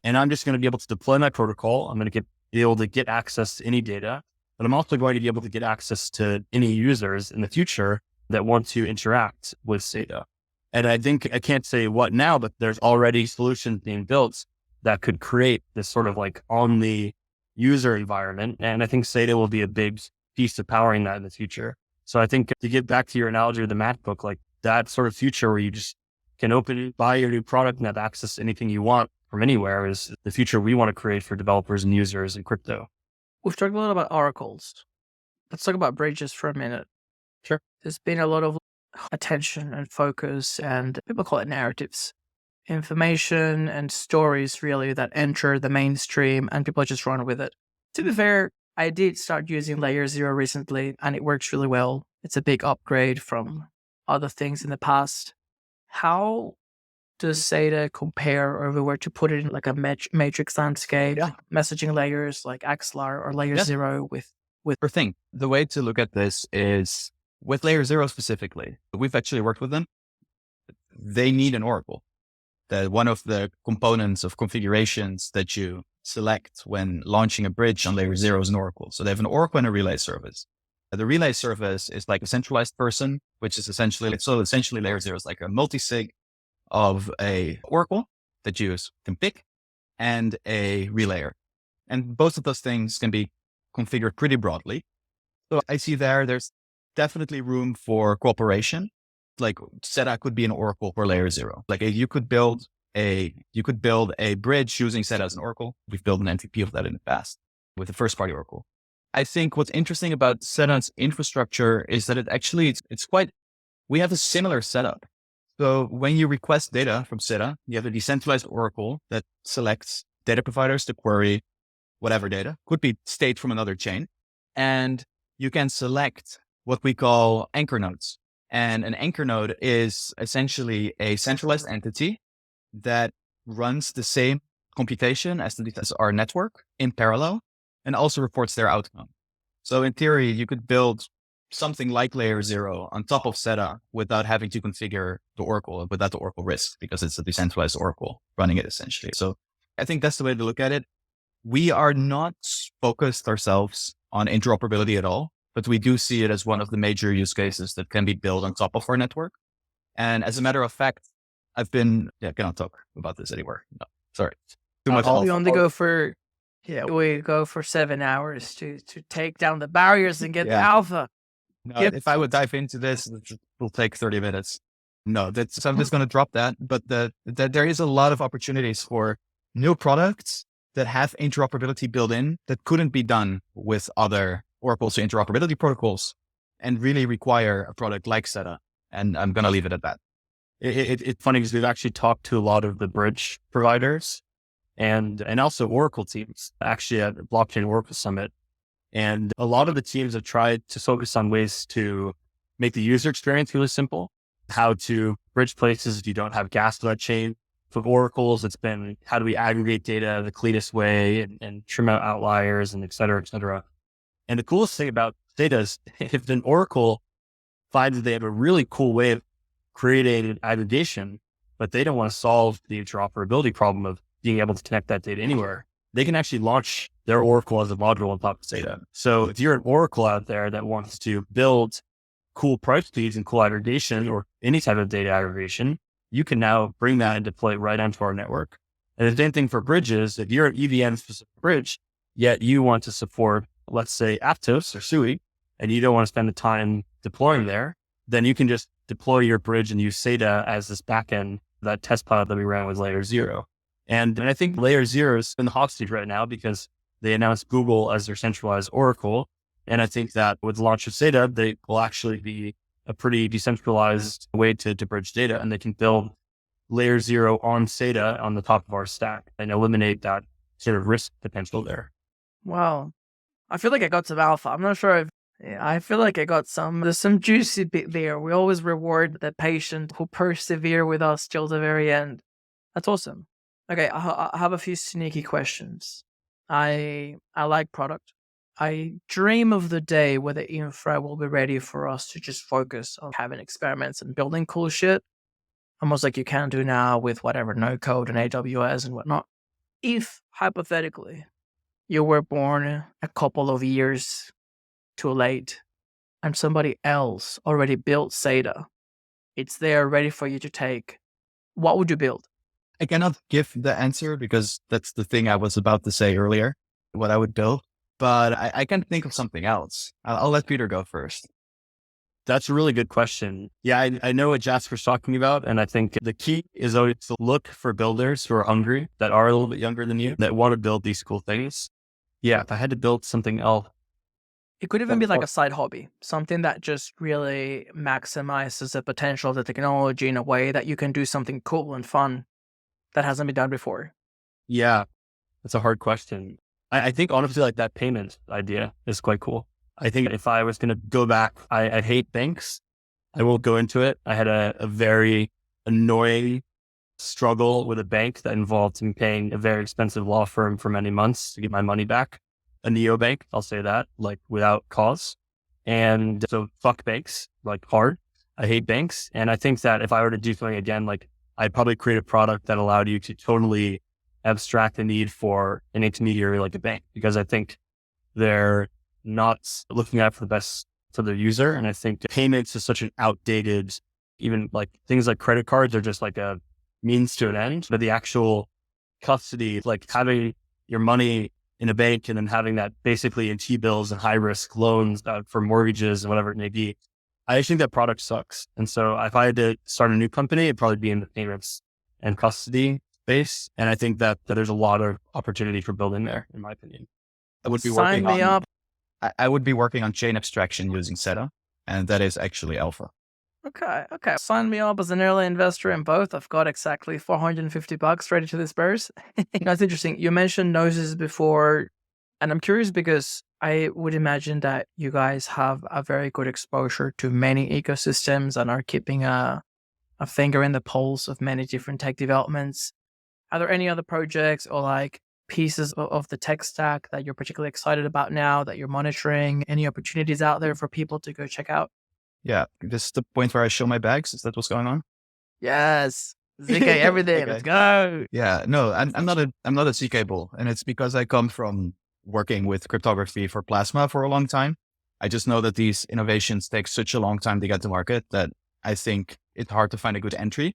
And I'm just going to be able to deploy my protocol. I'm going to be able to get access to any data, but I'm also going to be able to get access to any users in the future that want to interact with SEDA. And I think I can't say what now, but there's already solutions being built that could create this sort of like on the user environment. And I think SEDA will be a big piece of powering that in the future. So I think to get back to your analogy of the MacBook, like that sort of future where you just can buy your new product and have access to anything you want from anywhere is the future we want to create for developers and users in crypto. We've talked a lot about oracles. Let's talk about bridges for a minute. Sure. There's been a lot of attention and focus, and people call it narratives, information and stories really that enter the mainstream and people just run with it. To be fair, I did start using Layer 0 recently and it works really well. It's a big upgrade from other things in the past. How does SEDA compare, or if we were to put it in like a matrix landscape, messaging layers like Axlar or Layer 0 with Thing. The way to look at this is with Layer 0 specifically, we've actually worked with them. They need an Oracle. One of the components of configurations that you select when launching a bridge on Layer 0 is an Oracle. So they have an Oracle and a relay service. The relay service is like a centralized person, which is essentially Layer 0 is like a multi-sig of a Oracle that you can pick and a relayer. And both of those things can be configured pretty broadly. So I see there's definitely room for cooperation. Like SEDA could be an Oracle for Layer 0. Like you could build a bridge using SEDA as an Oracle. We've built an MVP of that in the past with a first party Oracle. I think what's interesting about SEDA's infrastructure is that we have a similar setup. So when you request data from SEDA, you have a decentralized Oracle that selects data providers to query whatever data, could be state from another chain. And you can select what we call anchor nodes. And an anchor node is essentially a centralized entity that runs the same computation as our network in parallel and also reports their outcome. So in theory, you could build something like Layer 0 on top of SEDA without having to configure the Oracle, without the Oracle risk, because it's a decentralized Oracle running it essentially. So I think that's the way to look at it. We are not focused ourselves on interoperability at all, but we do see it as one of the major use cases that can be built on top of our network. And as a matter of fact, I cannot talk about this anywhere. No, sorry. Too much. We only go for, we go for 7 hours to take down the barriers and get the alpha. No, if I would dive into this, it will take 30 minutes. No, so I'm just going to drop that. But there is a lot of opportunities for new products that have interoperability built in that couldn't be done with other Oracle's interoperability protocols and really require a product like SEDA. And I'm going to leave it at that. It's funny because we've actually talked to a lot of the bridge providers and also Oracle teams actually at the Blockchain Oracle Summit. And a lot of the teams have tried to focus on ways to make the user experience really simple, how to bridge places if you don't have gas on that chain. For Oracles, it's been how do we aggregate data the cleanest way and trim out outliers and et cetera, et cetera. And the coolest thing about SEDA is if an Oracle finds that they have a really cool way of creating aggregation, but they don't want to solve the interoperability problem of being able to connect that data anywhere, they can actually launch their Oracle as a module on top of SEDA. So if you're an Oracle out there that wants to build cool price feeds and cool aggregation or any type of data aggregation, you can now bring that and deploy it right onto our network. And the same thing for bridges. If you're an EVM specific bridge, yet you want to support, let's say Aptos or SUI, and you don't want to spend the time deploying there, then you can just deploy your bridge and use SEDA as this backend, that test pilot that we ran with Layer 0. And I think Layer 0 is in the hot seat right now because they announced Google as their centralized Oracle. And I think that with the launch of SEDA, they will actually be a pretty decentralized way to bridge data, and they can build Layer 0 on SEDA on the top of our stack and eliminate that sort of risk potential there. Wow. I feel like I got some alpha. I'm not sure if I feel like I got there's some juicy bit there. We always reward the patient who persevere with us till the very end. That's awesome. Okay, I have a few sneaky questions. I like product. I dream of the day where the infra will be ready for us to just focus on having experiments and building cool shit, almost like you can do now with whatever no code and AWS and whatnot. If, hypothetically, you were born a couple of years too late and somebody else already built SEDA, it's there ready for you to take, what would you build? I cannot give the answer because that's the thing I was about to say earlier, what I would build. But I can think of something else. I'll let Peter go first. That's a really good question. Yeah, I know what Jasper's talking about. And I think the key is always to look for builders who are hungry, that are a little bit younger than you, that want to build these cool things. Yeah, if I had to build something else. It could even be like a side hobby, something that just really maximizes the potential of the technology in a way that you can do something cool and fun that hasn't been done before. Yeah, that's a hard question. I think honestly, like that payment idea is quite cool. I think if I was going to go back, I hate banks. I won't go into it. I had a very annoying struggle with a bank that involved me paying a very expensive law firm for many months to get my money back. A neobank, I'll say that, like without cause. And so fuck banks, like hard. I hate banks. And I think that if I were to do something again, like I'd probably create a product that allowed you to totally abstract the need for an intermediary like a bank, because I think they're not looking out for the best for their user. And I think payments is such an outdated, even like things like credit cards are just like a means to an end, but the actual custody, like having your money in a bank and then having that basically in T-bills and high risk loans for mortgages and whatever it may be. I just think that product sucks. And so if I had to start a new company, it'd probably be in the payments and custody space. And I think that there's a lot of opportunity for building there, in my opinion. I would be Sign me up. I would be working on chain abstraction using SEDA, and that is actually alpha. Okay. Sign me up as an early investor in both. I've got exactly $450 ready to disperse. That's interesting. You mentioned noses before, and I'm curious because I would imagine that you guys have a very good exposure to many ecosystems and are keeping a finger in the pulse of many different tech developments. Are there any other projects or like pieces of the tech stack that you're particularly excited about now that you're monitoring? Any opportunities out there for people to go check out? Yeah, this is the point where I show my bags. Is that what's going on? Yes. ZK everything. Okay. Let's go. Yeah, no, I'm not a CK bull, and it's because I come from working with cryptography for Plasma for a long time. I just know that these innovations take such a long time to get to market that I think it's hard to find a good entry.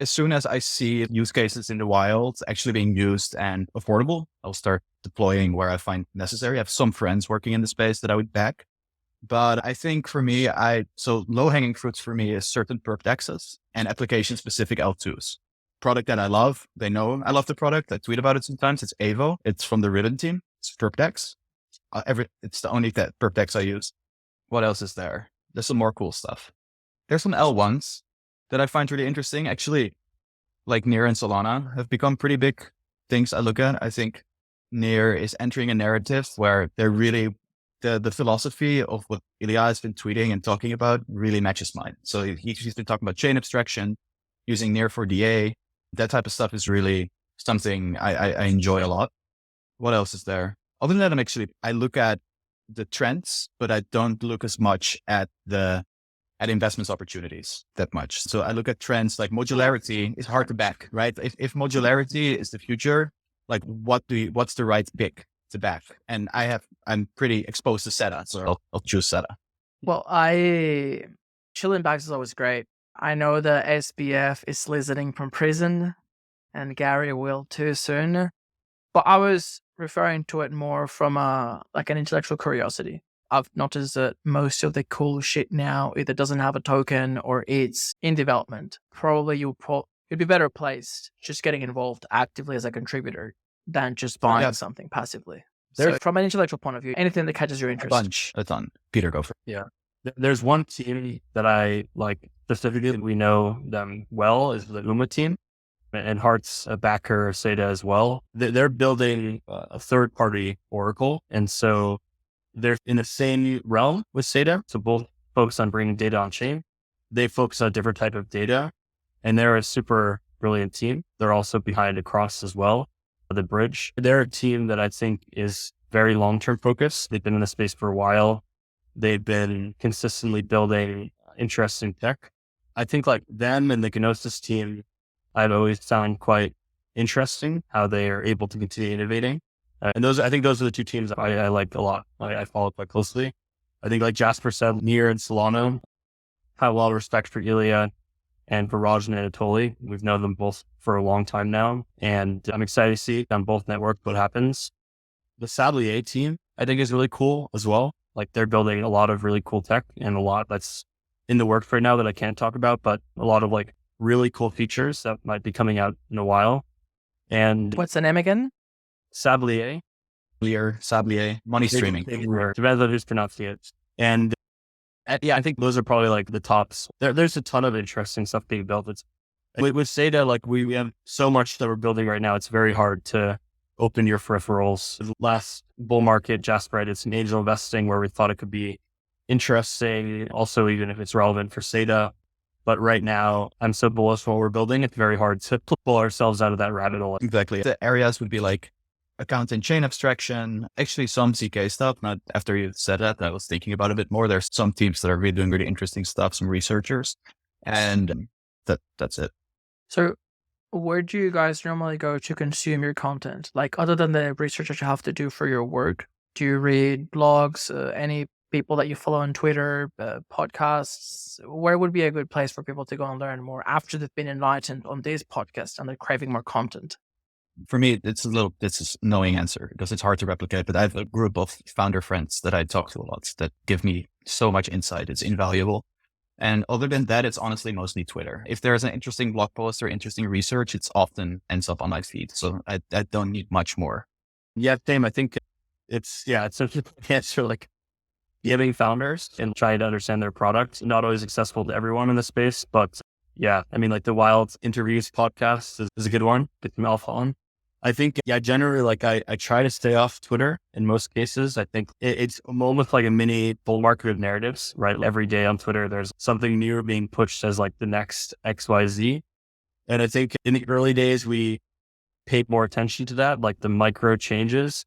As soon as I see use cases in the wild actually being used and affordable, I'll start deploying where I find necessary. I have some friends working in the space that I would back. But I think for me, so low hanging fruits for me is certain perp dexes and application specific L2s. Product that I love. They know I love the product. I tweet about it sometimes. It's Avo. It's from the Rhythm team. It's perp dex. It's the only perp dex I use. What else is there? There's some more cool stuff. There's some L1s that I find really interesting. Actually, like Near and Solana have become pretty big things I look at. I think Near is entering a narrative where they're really, the philosophy of what Ilya has been tweeting and talking about really matches mine. So he's been talking about chain abstraction, using Near for DA. That type of stuff is really something I enjoy a lot. What else is there? Other than that, I look at the trends, but I don't look as much at investments opportunities that much. So I look at trends like modularity is hard to back, right? If modularity is the future, like what's the right pick to back? And I'm pretty exposed to SEDA, so I'll choose SEDA. Well, chilling bags is always great. I know the SBF is listening from prison, and Gary will too soon. But I was referring to it more from like an intellectual curiosity. I've noticed that most of the cool shit now either doesn't have a token or it's in development. Probably you'd be better placed just getting involved actively as a contributor than just buying something passively. So from an intellectual point of view, anything that catches your interest. A ton. Peter, go for it. Yeah. There's one team that I like specifically, we know them well, is the UMA team. And Hart's a backer of SEDA as well. They're building a third-party Oracle. And so they're in the same realm with SEDA. So both focus on bringing data on chain. They focus on a different type of data. And they're a super brilliant team. They're also behind Across as well, the bridge. They're a team that I think is very long-term focused. They've been in the space for a while. They've been consistently building interesting tech. I think like them and the Gnosis team, I've always found quite interesting how they are able to continue innovating. And I think those are the two teams that I like a lot. I follow quite closely. I think like Jasper said, Near and Solana have a lot of respect for Ilya and for Raj and Anatoly. We've known them both for a long time now. And I'm excited to see on both networks what happens. The Sadly A team, I think is really cool as well. Like they're building a lot of really cool tech and a lot that's in the works right now that I can't talk about, but a lot of like really cool features that might be coming out in a while. And What's the name again? Sablier. Sablier, money streaming. Depends on who's pronouncing it. And yeah, I think those are probably like the tops. There's a ton of interesting stuff being built. It's with SEDA, like we have so much that we're building right now. It's very hard to open your peripherals. The last bull market, Jasper, I did some angel investing where we thought it could be interesting. Also, even if it's relevant for SEDA. But right now, I'm so bullish on what we're building. It's very hard to pull ourselves out of that rabbit hole. Exactly. The areas would be like account and chain abstraction, actually some CK stuff. Not after you said that, I was thinking about it a bit more. There's some teams that are really doing really interesting stuff, some researchers, and that's it. So where do you guys normally go to consume your content? Like other than the research that you have to do for your work, do you read blogs, any people that you follow on Twitter, podcasts? Where would be a good place for people to go and learn more after they've been enlightened on this podcast and they're craving more content? For me, it's a knowing answer because it's hard to replicate, but I have a group of founder friends that I talk to a lot that give me so much insight. It's invaluable. And other than that, it's honestly mostly Twitter. If there's an interesting blog post or interesting research, it's often ends up on my feed. So I don't need much more. Yeah, same. I think it's a answer like giving founders and trying to understand their product. Not always accessible to everyone in the space, but yeah, I mean, like the Wild Interviews podcast is a good one. Get some alpha on. I think, yeah, generally, like I try to stay off Twitter in most cases. I think it's almost like a mini bull market of narratives, right? Every day on Twitter, there's something new being pushed as like the next XYZ. And I think in the early days, we paid more attention to that, like the micro changes,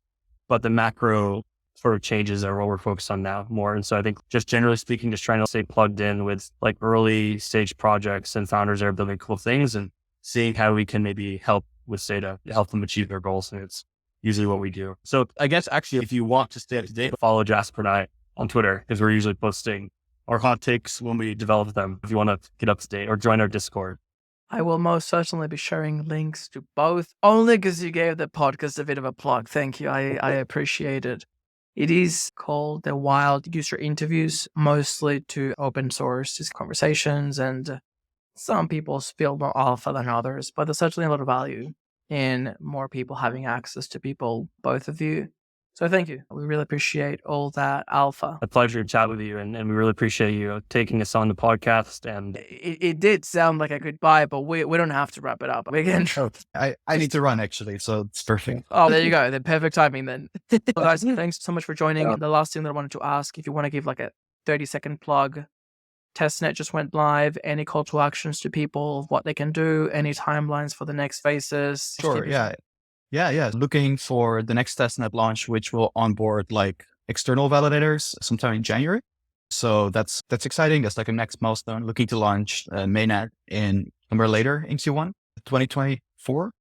but the macro sort of changes are what we're focused on now more. And so I think just generally speaking, just trying to stay plugged in with like early stage projects and founders that are building cool things and seeing how we can maybe help with SEDA to help them achieve their goals. And it's usually what we do. So I guess actually, if you want to stay up to date, follow Jasper and I on Twitter because we're usually posting our hot takes when we develop them. If you want to get up to date or join our Discord. I will most certainly be sharing links to both, only because you gave the podcast a bit of a plug. Thank you. I appreciate it. It is called the Wild User Interviews, mostly to open source conversations, and some people feel more alpha than others, but there's certainly a lot of value in more people having access to people, both of you. So thank you. We really appreciate all that alpha. A pleasure to chat with you, and we really appreciate you taking us on the podcast. And it did sound like a goodbye, but we don't have to wrap it up. We can. I need to run actually, so it's perfect. Oh, there you go. The perfect timing then. Well, guys, thanks so much for joining. The last thing that I wanted to ask, if you want to give like a 30-second plug, testnet just went live. Any call to actions to people, what they can do, any timelines for the next phases? Sure. Yeah. Looking for the next testnet launch, which will onboard like external validators sometime in January. So that's exciting. That's like a next milestone. Looking to launch mainnet in somewhere later in Q1 2024.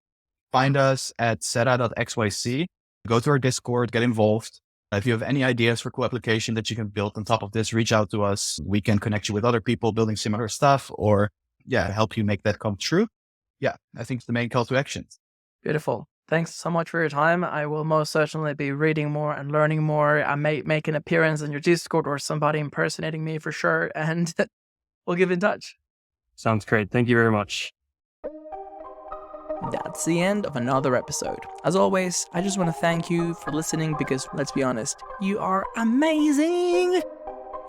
Find us at SEDA.xyz. Go to our Discord, get involved. If you have any ideas for cool application that you can build on top of this, reach out to us. We can connect you with other people building similar stuff or help you make that come true. Yeah, I think it's the main call to action. Beautiful. Thanks so much for your time. I will most certainly be reading more and learning more. I may make an appearance on your Discord or somebody impersonating me for sure. And we'll get in touch. Sounds great. Thank you very much. That's the end of another episode. As always, I just want to thank you for listening because, let's be honest, you are amazing!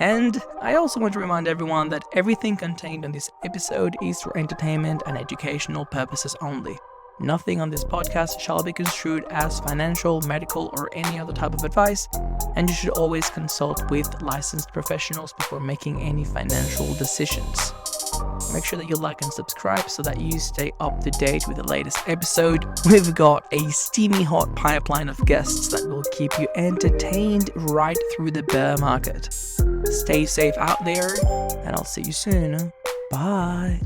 And I also want to remind everyone that everything contained in this episode is for entertainment and educational purposes only. Nothing on this podcast shall be construed as financial, medical, or any other type of advice, and you should always consult with licensed professionals before making any financial decisions. Make sure that you like and subscribe so that you stay up to date with the latest episode. We've got a steamy hot pipeline of guests that will keep you entertained right through the bear market. Stay safe out there, and I'll see you soon. Bye.